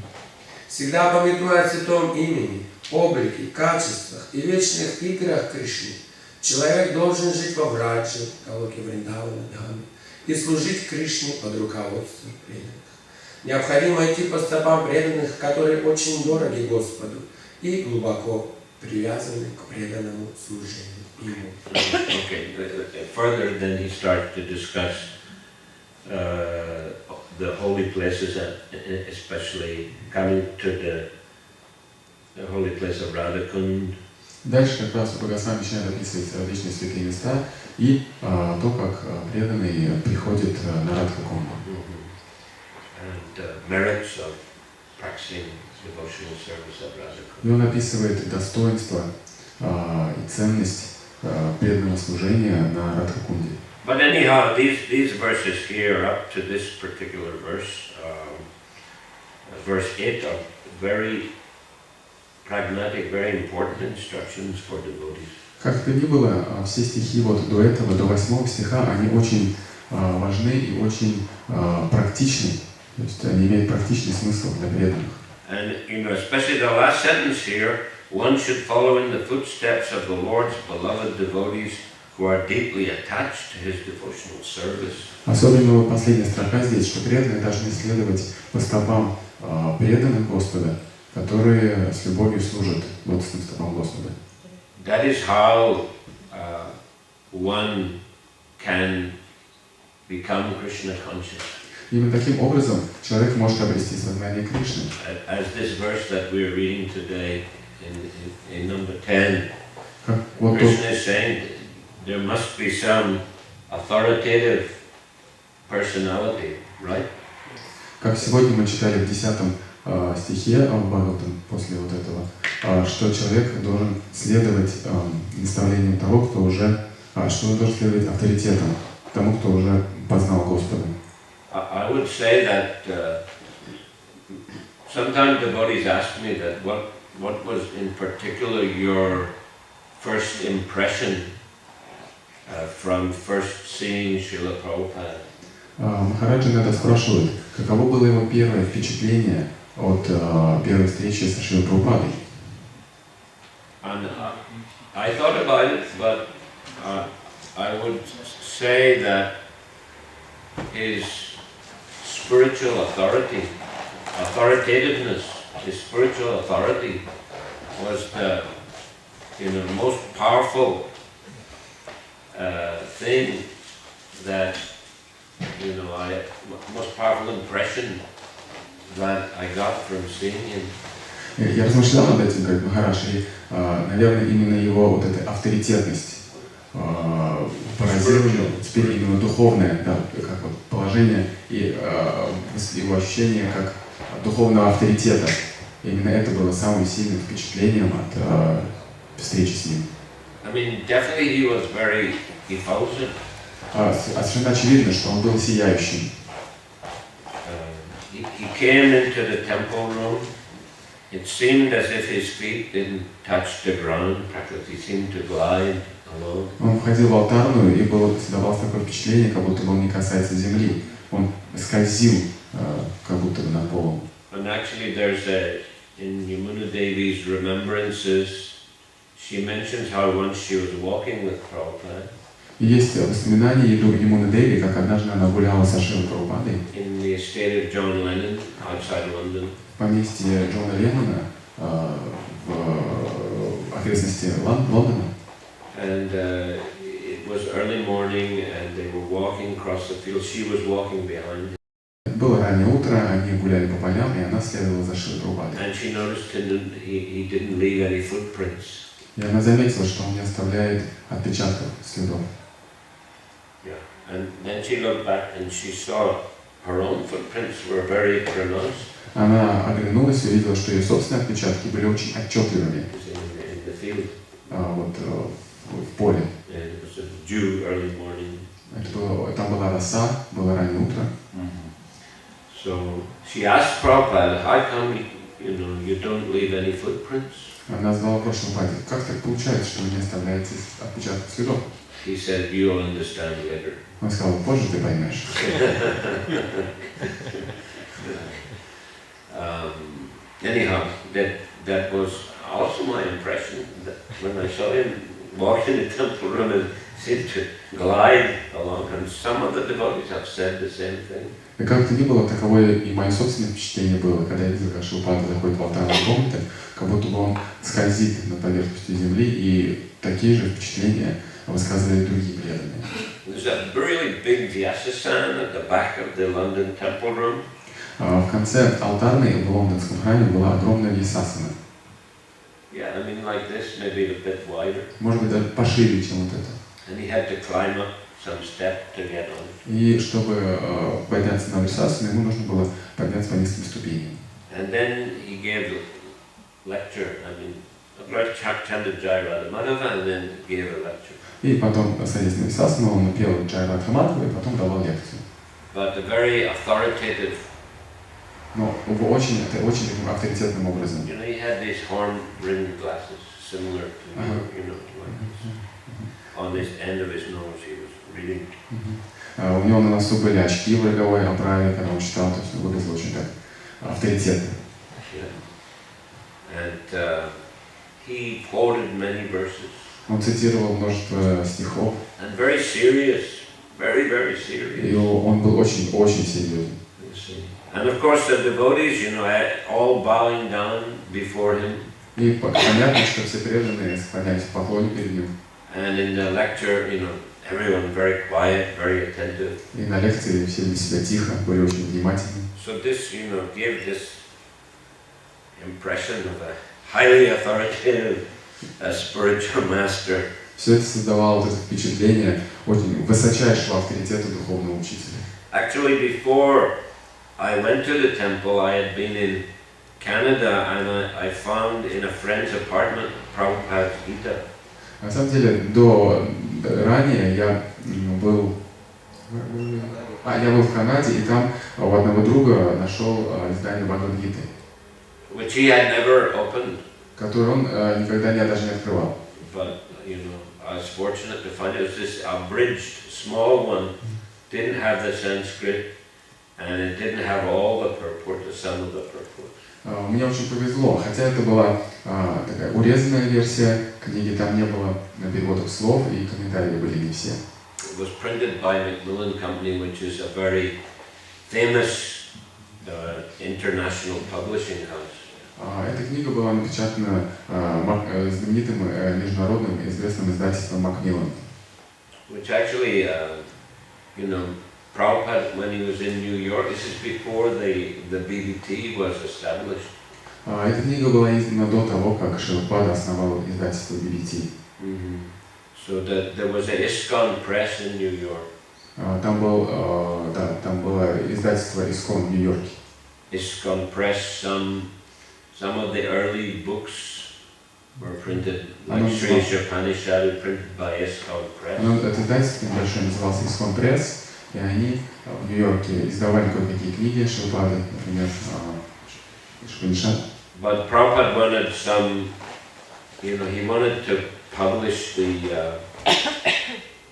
Всегда памятуя о святом имени, облике, качествах и вечных играх Кришны, человек должен жить во Врадже, Калоке Вриндавана, Дхаме, и служить Кришне под руководством преданных. Необходимо идти по стопам преданных, которые очень дороги Господу и глубоко привязаны к преданному служению Ему. Okay, further then he starts to discuss the holy places, especially coming to the holy place of Radhakund. Дальше как раз Бхагаван начинает описывать различные святые места и то, как преданный приходит на Радхакунду. And merits of practicing devotional service at Radhakund. И он описывает достоинство и ценность преданного служения на Радхакунде. But anyhow, these verses here up to this particular verse, verse 8, are very pragmatic, very important instructions for devotees. Как бы ни было, все стихи вот до этого, до 8 стиха, они очень важны и очень практичны. То есть они имеют практичный смысл для преданных. And especially the last sentence here, one should follow in the footsteps of the Lord's beloved devotees who are deeply attached to His devotional service. Особенно последняя строка здесь, что преданные должны следовать по стопам преданных Господа, которые с любовью служат лотосным стопам Господа. That is how one can become Krishna conscious. Именно таким образом человек может обрести сознание Кришны. As this verse that we are reading today in number 10, Krishna is saying there must be some authoritative personality, right? Как сегодня мы читали в 10 стихе Бхагаватам, после вот этого, что человек должен следовать наставлениям того, кто уже, что он должен следовать авторитетом, тому, кто уже познал Господа. I would say that sometimes devotees ask me that what was in particular your first impression from first seeing Shrila Prabhupada. Махараджа иногда спрашивают, каково было его первое впечатление от первой встречи со Шрилой Прабхупадой. And I thought about it, but I would say that his spiritual authority, authoritativeness, his spiritual authority was the most powerful thing that most powerful impression that I got from seeing him. Я размышлял над этим, говорит Махарадж, и, наверное, именно его вот эта авторитетность поразила меня, теперь именно духовное, да, как вот положение и его ощущение как духовного авторитета. Именно это было самым сильным впечатлением от встречи с ним. I mean, definitely he was very effulgent. Совершенно очевидно, что он был сияющим. He came into the temple room. It seemed as if his feet didn't touch the ground. Practically, he seemed to glide along. Он входил в алтарную и создавалось такое впечатление, как будто он не касается земли. Он скользил, как будто бы над полом. And actually, there's in Yamuna Devi's remembrances, she mentions how once she was walking with Prabhupada. Есть воспоминания Ямуны Деви, как однажды она гуляла со Шрилой Прабхупадой in the estate of John Lennon outside London. В поместье Джона Леннона в окрестности Лондона. And it was early morning, and they were walking across the field. She was walking behind. Было раннее утро, они гуляли по полям, и она следовала за Шрилой Прабхупадой. And she noticed he didn't leave any footprints. И она заметила, что он не оставляет отпечатков, следов. Yeah. And then she looked back and she saw her own footprints were very pronounced. Она оглянулась и увидела, что ее собственные отпечатки были очень отчетливыми. In the field. Вот в поле. And it was a dew early morning. Там была роса, было раннее утро. So she asked Prabhupada, how come you don't leave any footprints? Она задала вопрос Прабхупаде, как так получается, что вы не оставляете отпечатков следов? He said, you'll understand later. Он сказал, позже ты поймешь. Anyhow, that was also my impression that when I saw him walk in the temple room and seemed to glide along, and some of the devotees have said the same thing. И как-то ни было, таковое и мое собственное впечатление было, когда я видел, как Прабхупада заходит в алтарную комнату, как будто бы он скользит над поверхностью земли, и такие же впечатления высказывали другие преданные. There's a really big Vyasa-san at the back of the London temple room. В конце алтарной в лондонском храме была огромная вьясасана. Yeah, I mean like this, maybe a bit wider. Может быть, даже пошире, чем вот это. And he had to climb up some step to get on. И чтобы подняться на вьясасану, ему нужно было подняться по низким ступеням. And then he gave a lecture. I mean, chanted Jai Radha Madhava and then gave a lecture. И потом, садясь на вьясасану, он напел Джай Радха Мадхава и потом давал лекцию. But a very authoritative. Но очень таким авторитетным образом. You know, he had these horn-rimmed glasses, similar to like this. On this end of his nose, he was reading. У него на носу были очки в роговой оправе, когда он читал, то есть он выглядел очень так авторитетно. And he quoted many verses. Он цитировал множество стихов. And very serious, very, very serious. И он был очень серьезен. And of course the devotees, all bowing down before him. И понятно, что все преданные склонялись в поклоне перед ним. And in the lecture, everyone very quiet, very attentive. И на лекции все вели себя тихо, были очень внимательны. So this, gave this impression of a highly authoritative, spiritual master. Все это создавало вот это впечатление очень высочайшего авторитета духовного учителя. Actually, before I went to the temple, I had been in Canada and I found in a friend's apartment Prabhupada's Gita. На самом деле, ранее я был в Канаде, и там у одного друга нашел издание Бхагавад-гиты, which he had never opened. Который он никогда даже не открывал. But I was fortunate to find it was this abridged, small one didn't have the Sanskrit, and it didn't have all the purport, some of the purport. Мне очень повезло, хотя это была такая урезанная версия книги, там не было переводов слов и комментарии были не все. It was printed by Macmillan Company, which is a very famous international publishing house. Эта книга была напечатана знаменитым международным известным издательством Macmillan. Which actually, Prabhupada, when he was in New York, this is before the BBT was established. Эта книга была издана до того, как Шрила Прабхупада основал издательство BBT. So there was an ISKCON press in New York. Там было издательство ISKCON в Нью-Йорке. ISKCON press, some of the early books were printed, like Sri Upanishad, printed by ISKCON press. Это издательство небольшое называлось ISKCON Press, и они в Нью-Йорке издавали кое-какие книги Шрилы Прабхупады, например, Upanishad. But Prabhupada wanted some, he wanted to publish the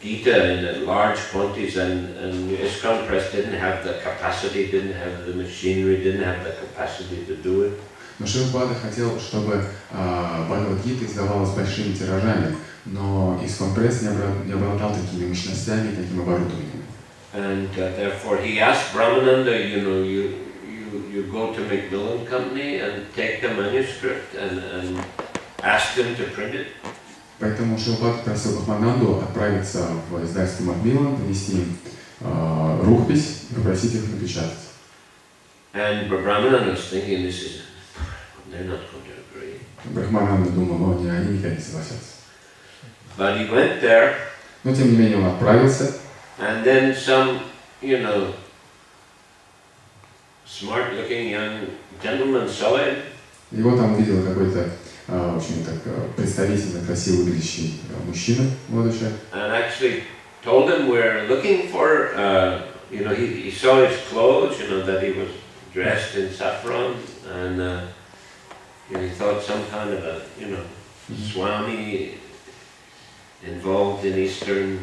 Gita in large quantities, and ISKCON Press didn't have the capacity, didn't have the machinery, didn't have the capacity to do it. Но Шрила Прабхупада хотел, чтобы Бхагавад-гита издавалась большими тиражами, но ISKCON Press не обладал такими мощностями, таким оборудованием. And therefore he asked Brahmananda, you go to Macmillan Company and take the manuscript and ask them to print it. Поэтому Шрила Прабхупада просил Брахмананду отправиться в издательство Macmillan, принести им рукопись и попросить их напечатать. And Brahmananda was thinking, they're not going to agree. Брахмананда думал, они никогда не согласятся. But he went there. Но тем не менее он отправился. And then some, smart-looking young gentleman saw it. Его там увидел какой-то очень так представительно красиво выглядящий мужчина, молодой человек. And actually told him we're looking for, he saw his clothes, that he was dressed in saffron, and he thought some kind of a, Swami involved in Eastern,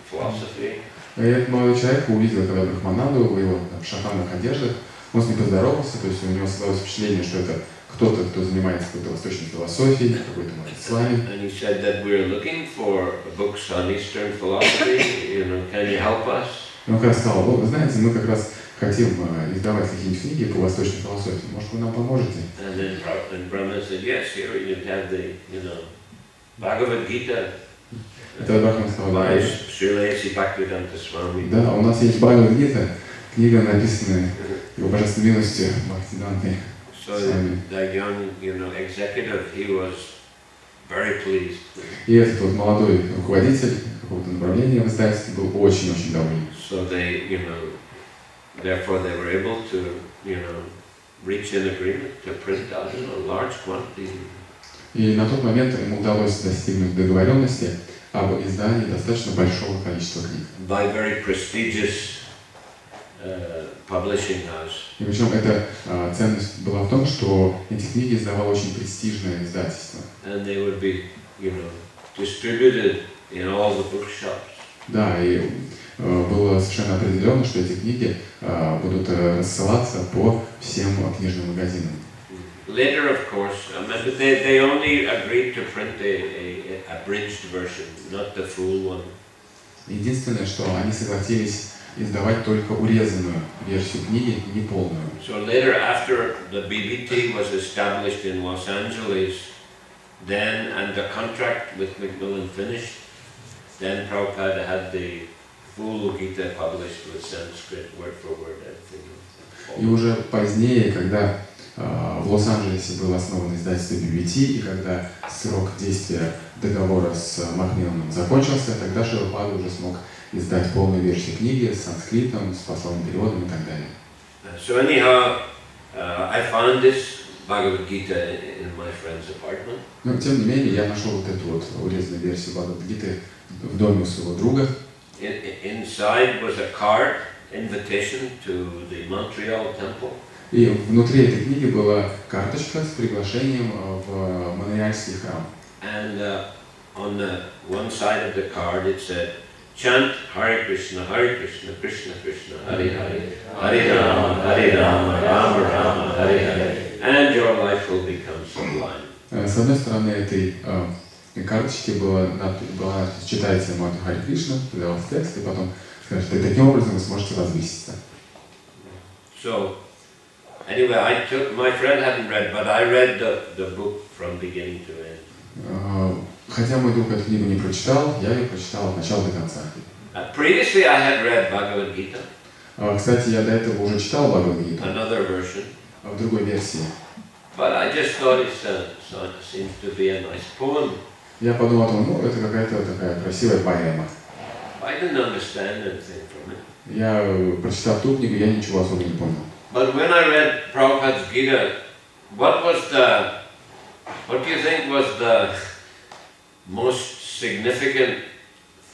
philosophy. И этот молодой человек увидел, когда Брахмананду в его шафранных одеждах, он с ним поздоровался, то есть у него создалось впечатление, что это кто-то, кто занимается какой-то восточной философией, какой-то, может, славе. And he said that we're looking for books on Eastern philosophy, can you help us? И он как раз сказал, вы знаете, мы как раз хотим издавать какие-нибудь книги по восточной философии, может, вы нам поможете? And then Brahma said, yes, here you have the, Bhagavad Gita. Это Брахман сказал, by Шриле Бхактиведанта Свами. Да, у нас есть Бхагавад-гита, книга, написанная его божественной милостью Бхактиведанты. So the young, executive, he was very pleased. И этот вот молодой руководитель какого-то направления в издательстве был очень-очень доволен. So they, therefore they were able to, reach an agreement to print out a large quantity. И на тот момент ему удалось достигнуть договоренности об издании достаточно большого количества книг. By very prestigious publishing house. И причем эта ценность была в том, что эти книги издавало очень престижное издательство. And they would be, distributed in all the bookshops. Да, и было совершенно определенно, что эти книги будут рассылаться по всем книжным магазинам. Later, of course, they only agreed to print a abridged version, not the full one. Единственное, что они согласились издавать только урезанную версию книги, не полную. So later, after the BBT was established in Los Angeles, then and the contract with Macmillan finished, then Prabhupada had the full Gita published with Sanskrit word for word everything. И уже позднее, когда в Лос-Анджелесе было основано издательство BBT, и когда срок действия договора с Макмилланом закончился, тогда Шрила Прабхупада уже смог издать полную версию книги с санскритом, с пословным переводом и так далее. So anyhow, I found this Bhagavad Gita in my friend's apartment. Но тем не менее, я нашел вот эту вот урезанную версию Бхагавад-гиты в доме у своего друга. Inside was a card, invitation to the Montreal temple. И внутри этой книги была карточка с приглашением в Монреальский храм. And on the one side of the card it said, chant Hare Krishna, Krishna Krishna, Hare Hare, Hare Rama, Rama Rama, Hare Hare, and your life will become sublime. С одной стороны, этой карточки была читайте мантру Харе Кришна, туда в текст, и потом скажешь, и таким образом вы сможете возвыситься. So, anyway, my friend hadn't read, but I read the book from beginning to end. Хотя мой друг эту книгу не прочитал, я ее прочитал от начала до конца. Previously I had read Bhagavad Gita. Кстати, я до этого уже читал Бхагавад-гиту. Another version. В другой версии. But I just thought it seems to be a nice poem. Я подумал, ну, это какая-то такая красивая поэма. I didn't understand anything from it. Я прочитал ту книгу, я ничего особо не понял. But when I read Prabhupada's Gita, what do you think was the most significant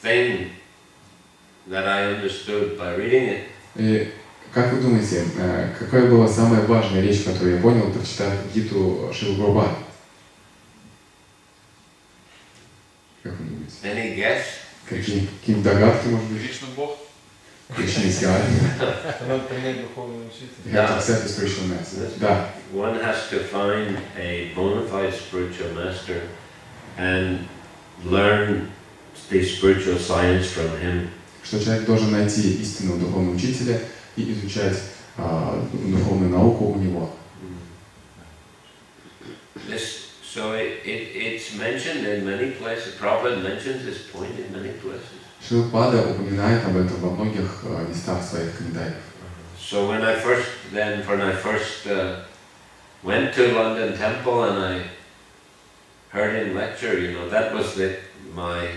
thing that I understood by reading it? И как вы думаете, какая была самая важная вещь, которую я понял, прочитав Гиту Шрилы Прабхупады? Как вы думаете? Any guess? Какие догадки, может быть? Кришна Бог. Кришна is God. Надо принять духовного учителя. You have to accept the spiritual master. Да. One has to find a bona fide spiritual master and learn the spiritual science from him. Что человек должен найти истинного духовного учителя и изучать духовную науку у него. So it's mentioned in many places. Prabhupada mentions this point in many places. Шрила Прабхупада упоминает об этом во многих местах своих комментариев. So when I first went to London Temple and I heard him lecture, you know, that was my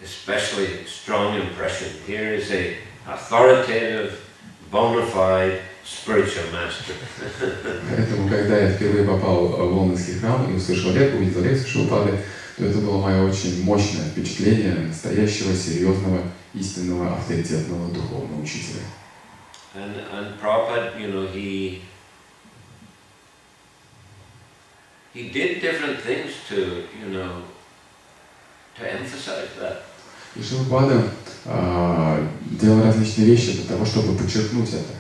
especially strong impression. Here is a authoritative, bona fide spiritual master. Поэтому, когда я впервые попал в лондонский храм и увидел лекцию Шрилы Прабхупады, то это было мое очень мощное впечатление настоящего, серьезного, истинного, авторитетного духовного учителя. And Prabhupada, you know, he did different things to emphasize that. И Шрила Прабхупада делал различные вещи для того, чтобы подчеркнуть это.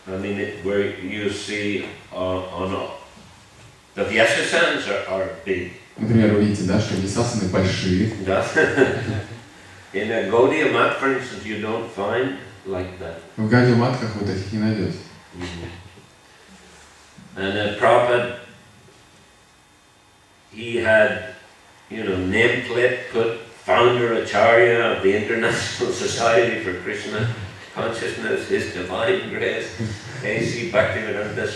I mean, where you see the Vyasasans are big. Например, вы видите, да, что висасаны большие. Да. In a Gaudiya mat, for instance, you don't find like that. В Гаудия-матках вы таких не найдете. And Prabhupada, he had, nameplate put founder Acharya of the International Society for Krishna Consciousness, His Divine Grace, A.C. Bhактиведанта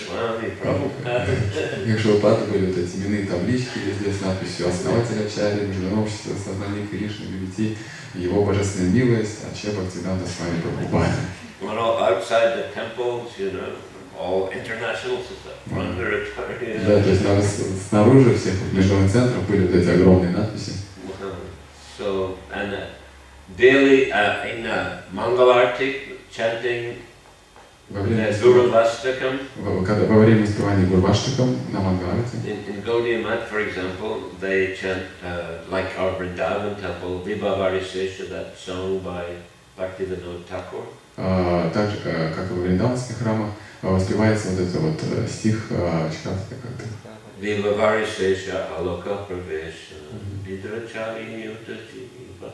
Прабхупадой. И Шрила Прабхупады были вот эти именные таблички везде с надписью «Основатель Ачарьи, Международного общества сознания Кришны, Любви, Его Божественная милость, Ачарья Бхактиведанта Прабхупады». Outside the temples, all international society, founder Acharya. Да, то есть снаружи всех международных центров были вот эти огромные надписи. So, and daily in Mangalartik, chanting Guru Vastakam. Во время испевания Гурваштакам на Мангаларте. In Gaudiya Mat, for example, they chant like our Vrindavan temple, Vibhavari Sesha, that song by Bhaktivinoda Thakur. Так же, как и во вриндаванских храмах, воспевается вот этот вот стих Чхавска как-то. Vibhavari Sesha Aloka Pravesha Vidrachari Yuta Jiva.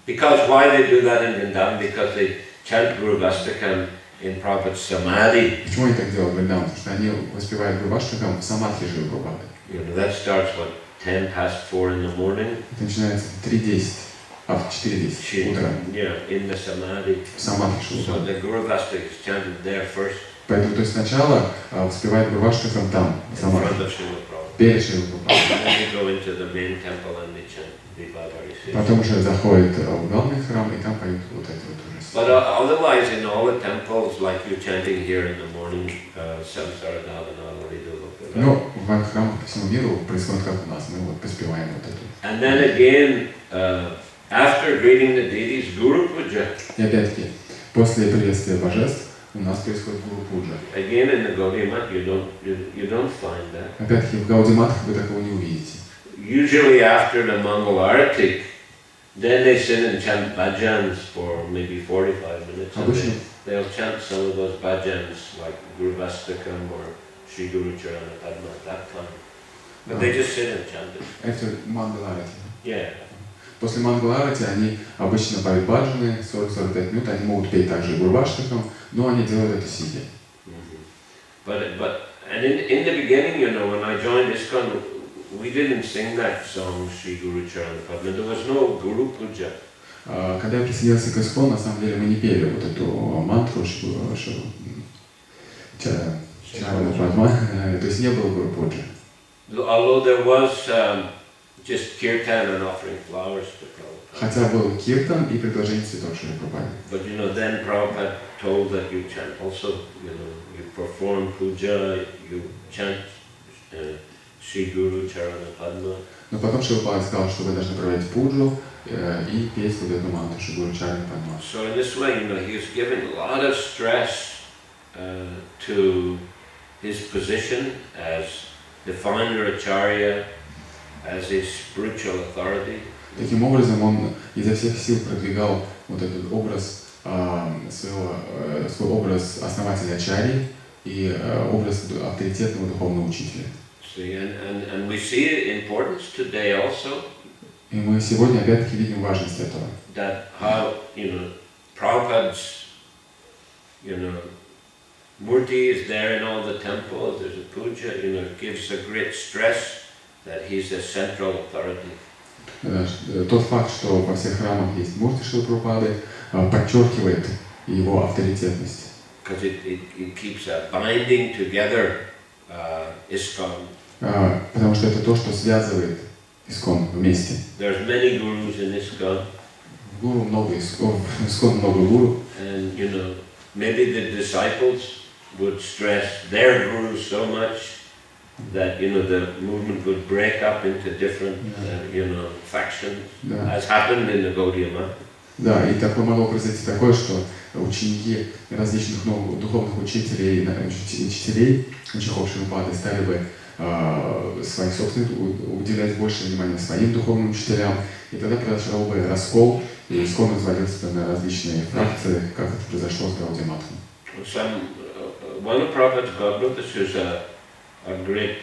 Because why they do that in Vrindavan? Because they chant Guru Vastakam in Prabhupada's Samadhi. Почему они так делают в Вриндаване? Потому что они воспевают Гурваштакам в самадхи Шрилы Прабхупады. That starts what, 4:10 in the morning? Это начинается в 3:10, в 4:10 утра. Yeah, in the Samadhi. В самадхи Шрилы So Прабхупады. the Guru Vastak is chanted there first. Поэтому, то есть сначала воспевает Гурваштакам там, в самадхи, перед Шрилой Прабхупадой. Потом уже заходит в главный храм и там поют вот эти вот уже. But otherwise, in all the temples, like you're chanting here in the morning, Samsara Davana, Ну, в храмах по всему миру происходит как у нас, мы вот поспеваем вот это. And then again, after greeting the deities, Guru Puja. И опять-таки, после приветствия божеств у нас происходит Гуру Пуджа. Again in the Gaudiya Mat, you don't find that. Опять-таки в Гаудия-матах вы такого не увидите. Usually after the Mangal Arati, Then they sit and chant bhajans for maybe 45 minutes. And Обычно, they'll chant some of those bhajans like Guru Vastakam or Sri Guru Charana Padma at that time. But they just sit and chant it. это мангаларати. Yeah. После мангаларати они обычно поют баджаны 40-45 минут, они могут петь также гурваштакам, но они делают это сидя. And in the beginning, you know, when I joined ISKCON, we didn't sing that song, Sri Guru Charana Padma. There was no Guru Puja. Когда я присоединился к ISKCON, на самом деле мы не пели вот эту мантру Чарана Падма, то есть не было Гуру Пуджи. Although there was just kirtan and offering flowers to Prabhupada. Хотя был киртан и предложение цветов Шриле Прабхупаде. But you know, then Prabhupada told that you chant also, you know, you perform puja, you chant Sri Guru Charana Padma. Но потом Шрила Прабхупада сказал, что вы должны проводить пуджу и петь вот эту мантру Шри Гуру Чарана Падма. So in this way, you know, he was giving a lot of stress to his position as the founder acharya, as his spiritual authority. Таким образом, он изо всех сил продвигал вот этот образ, свой образ основателя ачарьи и образ авторитетного духовного учителя. See, and we see the importance today also. И мы сегодня опять-таки видим важность этого. That how, you know, Prabhupada's, you know, Murti is there in all the temples, there's a puja, you know, gives a great stress that he's a central authority. Тот факт, что во всех храмах есть мурти Шрилы Прабхупады, подчеркивает его авторитетность. Because it keeps binding together ISKCON. Потому что это то, что связывает ISKCON вместе. There's many gurus in ISKCON. Гуру много, ISKCON много гуру. And you know, maybe the disciples would stress their gurus so much that, you know, the movement would break up into different, you know, factions, as happened in the Gaudiya Math. Да, и такое могло произойти такое, что ученики различных духовных учителей, учеников Шрилы Прабхупады стали бы своих собственных уделять больше внимания своим духовным учителям, и тогда произошел бы раскол, и ISKCON развалился на различные фракции, как это произошло с Гаудия Матхом. One of Prabhupada's godbrothers who's a great,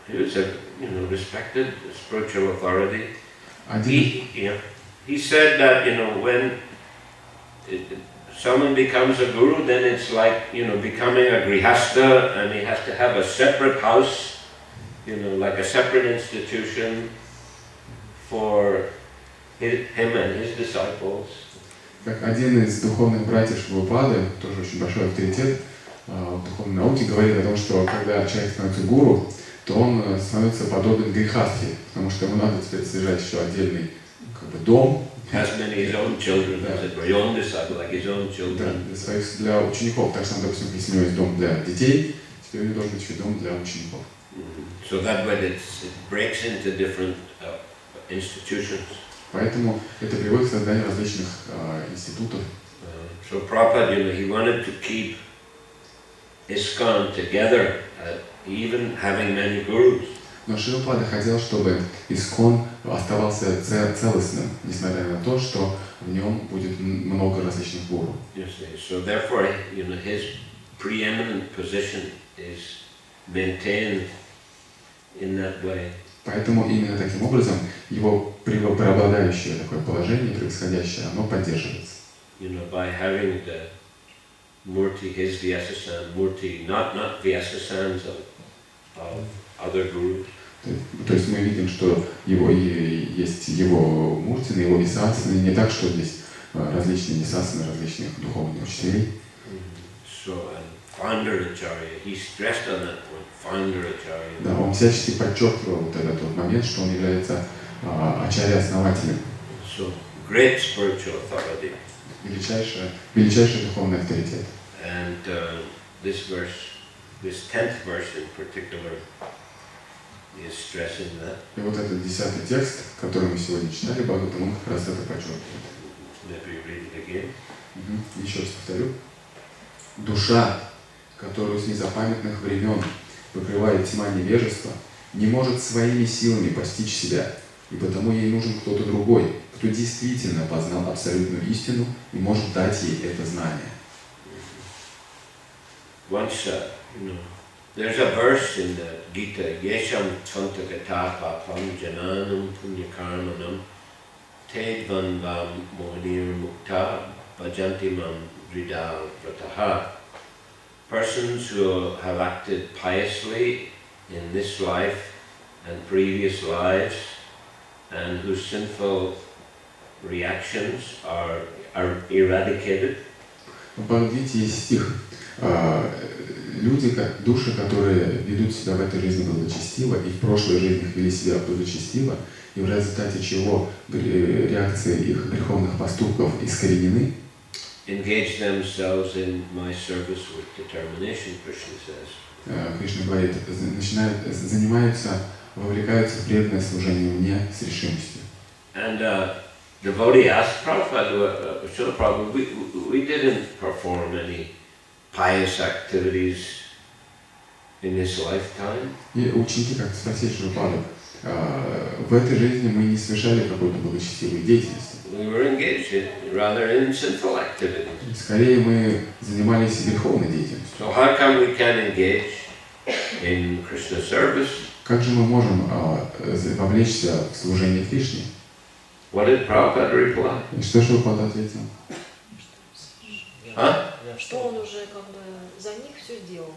he was a, you know, respected spiritual authority. He said that, you know, when someone becomes a guru, then it's like, you know, becoming a grihasta, and he has to have a separate house, you know, like a separate institution for him and his disciples. Как один из духовных братьев Шрилы Прабхупады, тоже очень большой авторитет в духовной науке, говорит о том, что когда человек становится гуру, то он становится подобен грехастхе, потому что ему надо теперь содержать еще отдельный дом. Has many his own children, as a own disciple, like his own children. Для учеников, так что, допустим, если у него есть дом для детей, теперь у него должен быть еще дом для учеников. So that way it breaks into different institutions. Поэтому это приводит к созданию различных институтов. So Prabhupada, you know, he wanted to keep ISKCON together, even having many gurus. Но Шрила Прабхупада хотел, чтобы ISKCON оставался целостным, несмотря на то, что в нем будет много различных гуру. So therefore, you know, his preeminent position is maintained in that way. Поэтому именно таким образом его преобладающее такое положение, превосходящее, оно поддерживается. You know, by having the Murti, his Vyasasan, Murti, not Vyasasans of other gurus. То есть мы видим, что есть его мурти, его висасаны, не так, что здесь различные висасаны различных духовных учителей. So, founder acharya, he stressed on that point, founder acharya. Да, он всячески подчеркивал вот этот вот момент, что он является ачарья-основателем. So, great spiritual authority. Величайший духовный авторитет. And this verse, this 10th verse in particular, is stressing that. И вот этот 10-й текст, который мы сегодня читали, Бхагаватам, он как раз это подчеркивает. Maybe read it again. Еще раз повторю. Душа, которую с незапамятных времен покрывает тьма невежества, не может своими силами постичь себя, И потому ей нужен кто-то другой, кто действительно познал абсолютную истину и может дать ей это знание. Once, there's a verse in the Gita, Yesham Tvantagata Papam Jananam Punyakarmanam Tedvan Vam Mohanir Mukta Bhajantimam Ridal Vrataha. Persons who have acted piously in this life and previous lives and whose sinful reactions are eradicated. В Бхагавадгите есть стих. Люди, души, которые ведут себя в этой жизни благочестиво и в прошлой жизни вели себя благочестиво, и в результате чего реакции их греховных поступков искоренены, Engage themselves in my service with determination, Krishna says. Кришна говорит, занимаются, вовлекаются в преданное служение мне с решимостью. And devotee asked Prabhupada, Srila Prabhupada, we didn't perform any pious activities in this lifetime. И ученики как-то спросили Шрилу, в этой жизни мы не совершали какой-то благочестивой деятельности. We were engaged rather in sinful activities. Скорее мы занимались греховной деятельностью. So how come we can engage in Krishna service? Как же мы можем вовлечься в служение Кришне? What did Prabhupada reply? И что Шрилпада ответил? А? Что он уже как бы за них все сделал.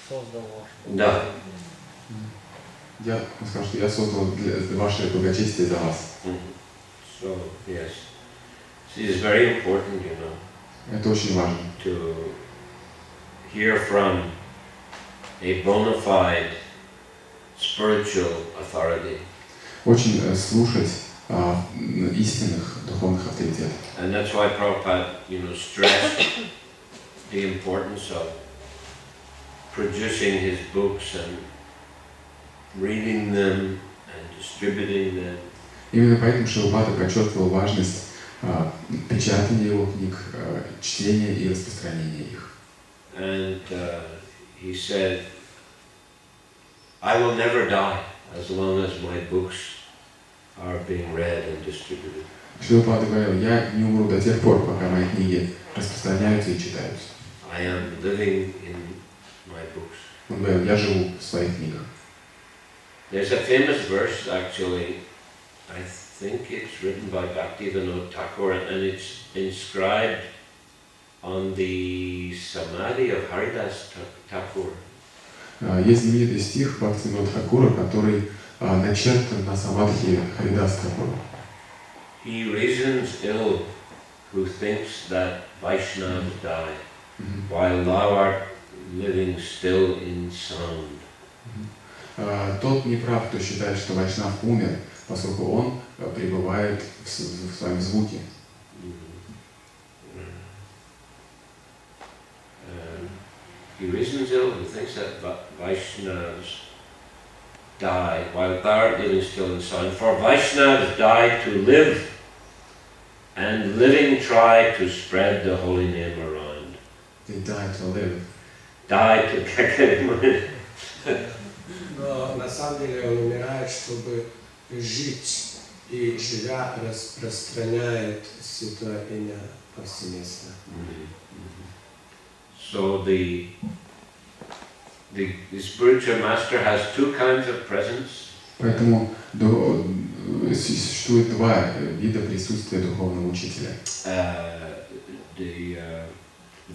Создал. Да. Я сказал, что я создал для ваше благочестие за вас. So, yes. It is very important, Это очень важно. to hear from a bona fide spiritual authority. Очень слушать истинных духовных авторитетов. And that's why Prabhupada, stressed the importance of producing his books and reading them and distributing them. Именно поэтому Шрилпада подчеркивал важность печатания его книг, чтения и распространения их. And he said, I will never die as long as my books are being read and distributed. Шрилпада говорил, я не умру до тех пор, пока мои книги распространяются и читаются. I am living in my books. Он говорил, я живу в своих книгах. There's a famous verse, actually, I think it's written by Bhaktivinoda Thakur, and it's inscribed on the samadhi of Haridas Thakur. Есть знаменитый стих Бхактивинода Тхакура, который начертан на самадхи Харидас Тхакура. He reasons ill who thinks that Vaishnavas die, while thou art living still in sound. Тот не прав, кто считает, что Вайшнав умер, поскольку он пребывает в своем звуке. He reasons ill who thinks that Vaishnavas die, while thou art living still in sound. For Vaishnavas die to live, and living try to spread the holy name around. They die to live. Die to Но на самом деле он умирает, чтобы жить, и живя распространяет святое имя повсеместно. So the spiritual master has two kinds of presence. Поэтому существует два вида присутствия духовного учителя.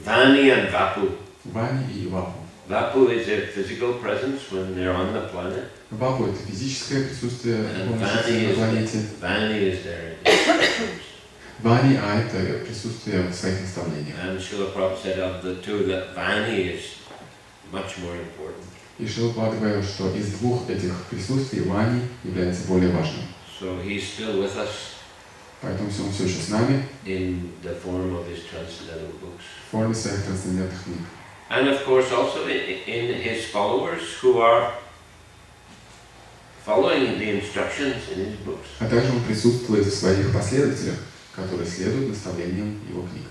Vani and Vapu. Вани и Вапу. Vapu is their physical presence when they're on the planet. Вапу — это физическое присутствие And духовного учителя на планете. Vani is their influence. Вани — это присутствие в своих наставлениях. And Srila Prabhupada said of the two that Vani is much more important. И Шрила Прабхупада говорил, что из двух этих присутствий Вани является более важным. So he's still with us Поэтому он все еще с нами in the form of his transcendental books. в форме своих трансцендентных книг. And of course also in his followers who are following the instructions in his books. А также он присутствует в своих последователях, которые следуют наставлениям его книг.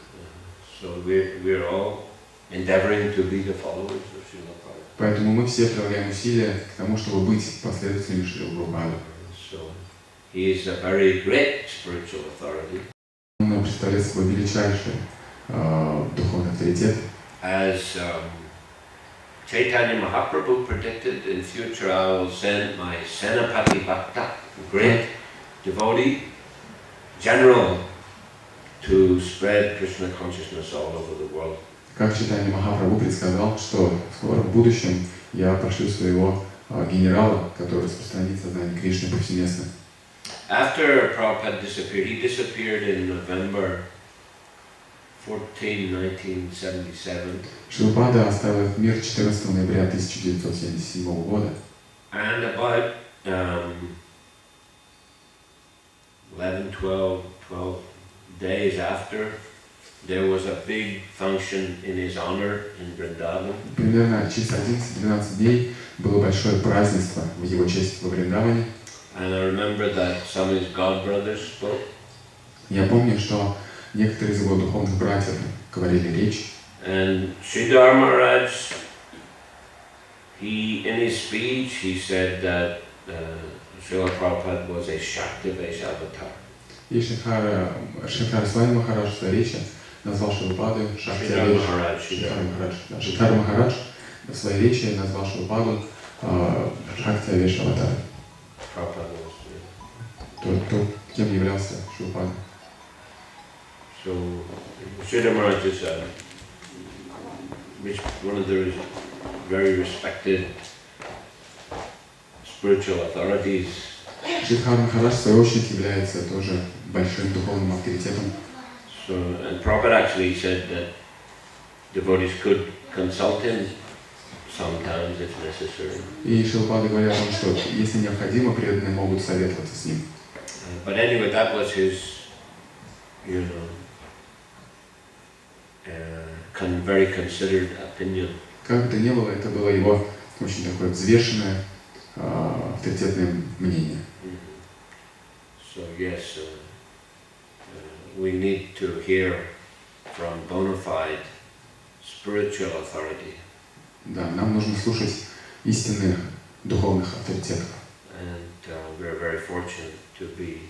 So we're all endeavoring to be the followers of Srila Prabhupada. Поэтому мы все прилагаем усилия к тому, чтобы быть последователями Шрилы Прабхупады. So He is a very great spiritual authority. Он представляет собой величайший духовный авторитет. As Chaitanya Mahaprabhu predicted, in future I will send my Senapati Bhakta, great devotee, general, to spread Krishna consciousness all over the world. Как Чайтанья Махапрабху предсказал, что скоро в будущем я пошлю своего генерала, который распространит сознание Кришны повсеместно. After Prabhupada disappeared, he disappeared in November 14, 1977. Шрила Прабхупада оставил этот мир 14 ноября 1977 года. And about 12 days after, there was a big function in his honor in Vrindavan. Примерно через 11-12 дней было большое празднество в его честь во Вриндаване. And I remember that some of his godbrothers spoke. Я помню, что некоторые из его духовных братьев говорили речь. And Sridhar Maharaj, in his speech, he said that Srila Prabhupada was a Shaktivesh avatar. И Шридхар Свами Махарадж в своей речи назвал Шрилу Прабхупаду Шактивеш. Шридхар Махарадж в своей речи назвал Шрилу Прабхупаду Шактивеш аватар. Тот, кем являлся Шрила Прабхупада. So, Sridhar Maharaj is one of the very respected spiritual authorities. Шридхар Махарадж, в свою очередь, является тоже большим духовным авторитетом. So, and Prabhupada actually said that devotees could consult him sometimes if necessary. И Шрила Прабхупада говорит о том, что если необходимо, преданные могут советоваться с ним. But anyway, that was his, very considered opinion. Как бы то ни было, это было его очень такое взвешенное, авторитетное мнение. So yes, we need to hear from bona fide spiritual authority. Да, нам нужно слушать истинных духовных авторитетов. And we're very fortunate to be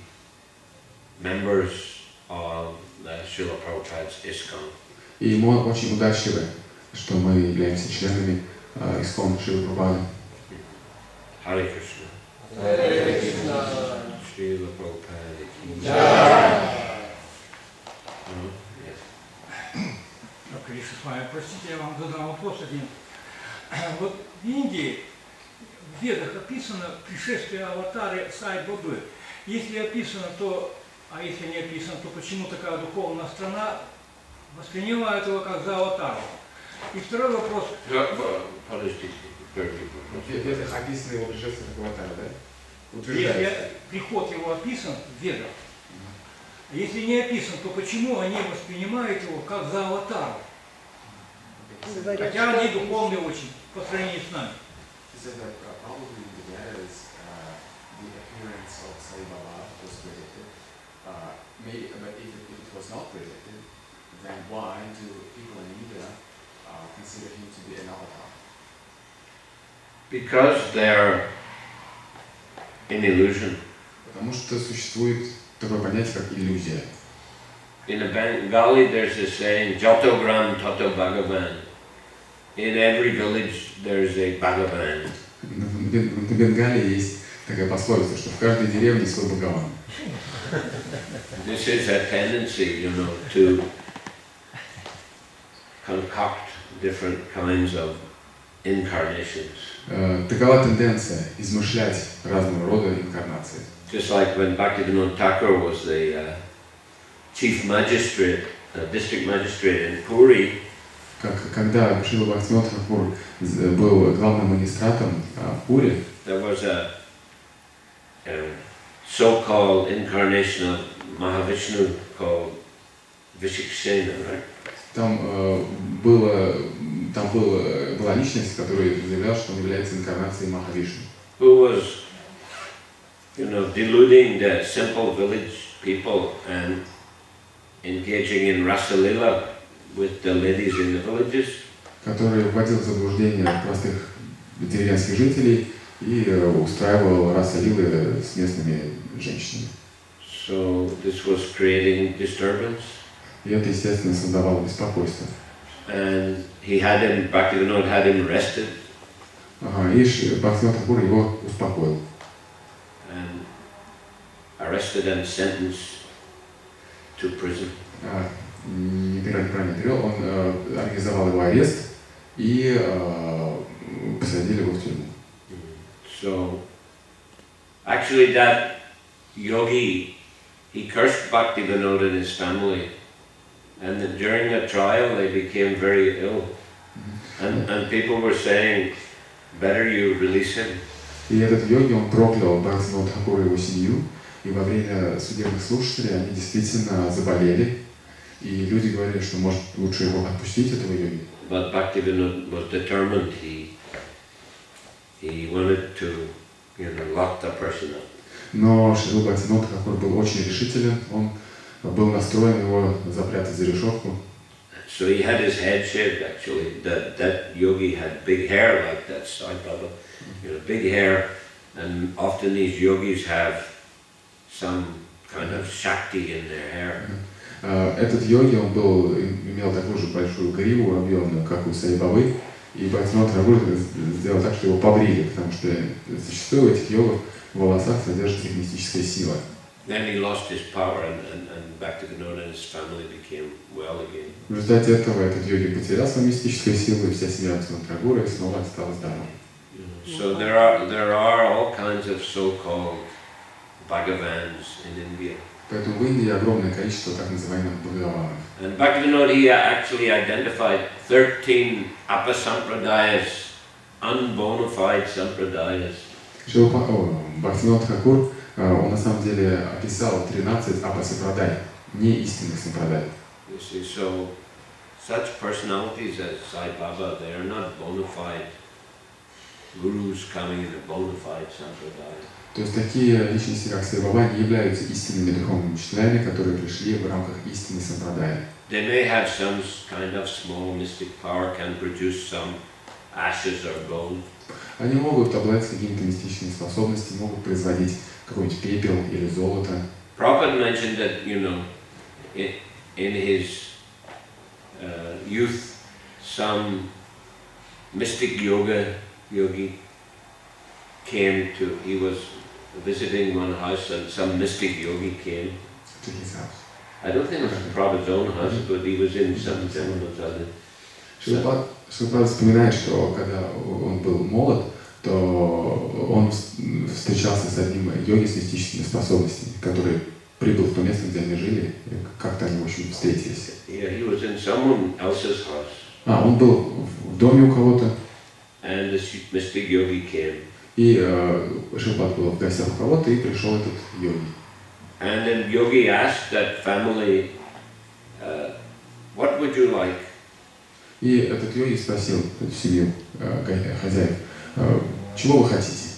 members of the Srila Prabhupada's ISKCON. И мы очень удачливы, что мы являемся членами ИСККОН Шрилы Прабхупады. Харе Кришна. Харе Кришна. Шриле Прабхупаде. Кришна с вами. Простите, я вам задам вопрос один. Вот в Индии в Ведах описано пришествие аватары Сай Бабы. Если описано, то, а если не описано, то почему такая духовная страна воспринимает его как за аватару? И второй вопрос. Подождите. В Ведах описано его пришествие как аватара, да? Если приход его описан в Ведах, если не описан, то почему они воспринимают его как за аватару? Хотя они духовные очень, по сравнению с нами. Because they're in illusion. Потому что существует такое понятие, как иллюзия. In Bengali there's a saying, Joto Gram Tato Bhagavan. In every village there's a Bhagavan. В Бенгалии есть такая пословица, что в каждой деревне свой Бхагаван. This is a tendency, to concoct different kinds of incarnations. Такова тенденция измышлять разного рода инкарнации. Just like when Bhaktivinoda Thakur was the chief magistrate, district magistrate in Puri. Когда Шрила Бхактивинода Тхакур был главным магистратом в Пури, there was a so-called incarnation of Mahavishnu called Vishikshena, right? Там была личность, которая заявляла, что он является инкарнацией Махавишну. Who was, deluding the simple village people and engaging in rasalila with the ladies in the villages. Который вводил в заблуждение простых деревенских жителей и устраивал раса-лилы с местными женщинами. So this was creating disturbance. И это, естественно, создавало беспокойство. And he had him, Bhaktivinoda had him arrested. Ага, и Бхактивинода Тхакур его успокоил. And arrested and sentenced to prison. Неправильно перевел, он организовал его арест и посадили его в тюрьму. So actually that yogi, he cursed Bhaktivinoda and his family, and then during the trial they became very ill, and people were saying, better you release him. И этот йоги, он проклял Бхактивинода Тхакура и его семью, и во время судебных слушателей они действительно заболели, и люди говорили, что может лучше его отпустить, этого йоги. But Bhaktivinoda was determined. He wanted to, lock the person up. Но Шрила Бхактивинода Тхакур был очень решителен, он был настроен его запрятать за решетку. So he had his head shaved actually. That yogi had big hair like that Sai Baba, big hair, and often these yogis have some kind of shakti in their hair. Этот йоги, он имел такую же большую гриву объемную, как у Саи Бабы, и Бхактивинода Тхакур сделал так, что его побрили, потому что зачастую у этих йогов в волосах содержится их мистическая сила. Then he lost his power, and Bhaktivinoda and his family became well again. В результате этого этот йоги потерял свою мистическую силу, и вся семья Бхактивинода Тхакура снова стала здоровой. So there are all kinds of so-called Bhagavans in India. Поэтому в Индии огромное количество так называемых бхагаванов. And Bhaktivinoda, he actually identified 13 apasampradayas, unbona fide sampradayas. Бхактивинода Тхакур, он на самом деле описал 13 апасампрадай, не истинных сампрадай. You see, so such personalities as Sai Baba, they are not bona fide gurus coming in a bona fide sampradaya. То есть такие личности, как Сай Баба, не являются истинными духовными учителями, которые пришли в рамках истинной сампрадая. They may have some kind of small mystic power, can produce some ashes or gold. Они могут обладать какими-то мистическими способностями, могут производить какой-нибудь пепел или золото. Prabhupada mentioned that, in his youth, some mystic yogi came to, he was visiting one house and some mystic yogi came. To his house. I don't think it was Prabhupada's own house, but he was in some gentleman's house. Шрила вспоминает, что когда он был молод, то он встречался с одним йоги с мистическими способностями, который прибыл в то место, где они жили, и как-то они, в общем, встретились. Yeah, he was in someone else's house. Он был в доме у кого-то. And this mystic yogi came. И Шрила был в гостях у кого-то, и пришел этот йоги. And then yogi asked that family, what would you like? И этот йоги спросил эту семью хозяев, чего вы хотите?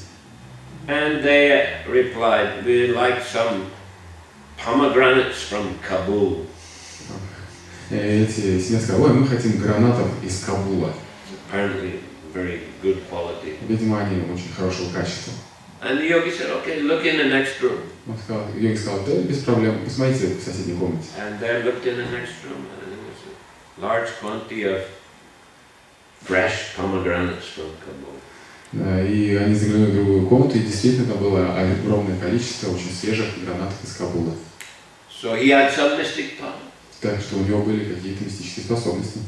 And they replied, we like some pomegranates from Kabul. Эти семья сказали, мы хотим гранатов из Кабула. Apparently very good quality. Видимо, они очень хорошего качества. And the yogi said, okay, look in the next room. Йоги сказал, да, без проблем, посмотрите в соседней комнате. And they looked in the next room, and there was a large quantity of fresh pomegranates from Kabul. И они заглянули в другую комнату, и действительно там было огромное количество очень свежих гранатов из Кабула. So he had some mystic power. Так что у него были какие-то мистические способности.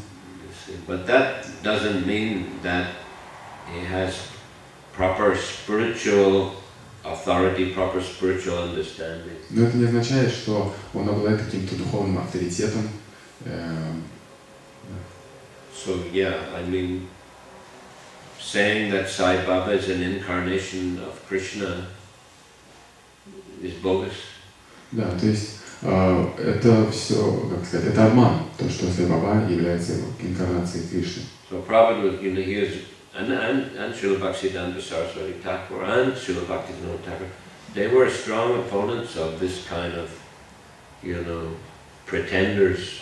But that doesn't mean that he has proper spiritual authority, proper spiritual understanding. Но это не означает, что он обладает каким-то духовным авторитетом. So yeah, I mean, saying that Sai Baba is an incarnation of Krishna is bogus. Да, то есть это все, как сказать, это обман, то, что Сай Баба является инкарнацией Кришны. So Prabhupada was, he is, and Srila Bhaktivinoda Saraswati Thakur and Srila Bhaktivinoda Thakur, they were strong opponents of this kind of, pretenders.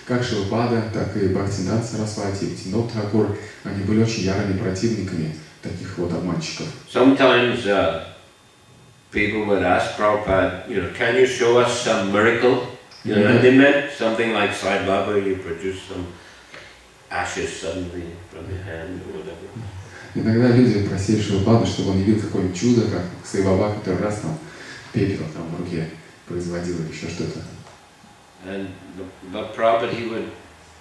Как Шрила, так и Бхактивиданта Сарасвати и Бхактивинода Тхакур, они были очень ярыми противниками таких вот обманщиков. Sometimes people would ask Prabhupada, can you show us some miracle? And they meant something like Sai Baba, you produce some ashes suddenly from your hand or whatever. Иногда люди просили Шрилу, чтобы он явил какое-нибудь чудо, как Сай Баба, который раз там пепел там в руке производил или еще что-то. But Prabhupada, he would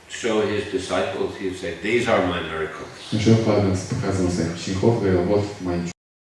show his disciples, he would say, these are my miracles. Шрила Прабхупада показывал своих учеников, говорил, вот мои чудо.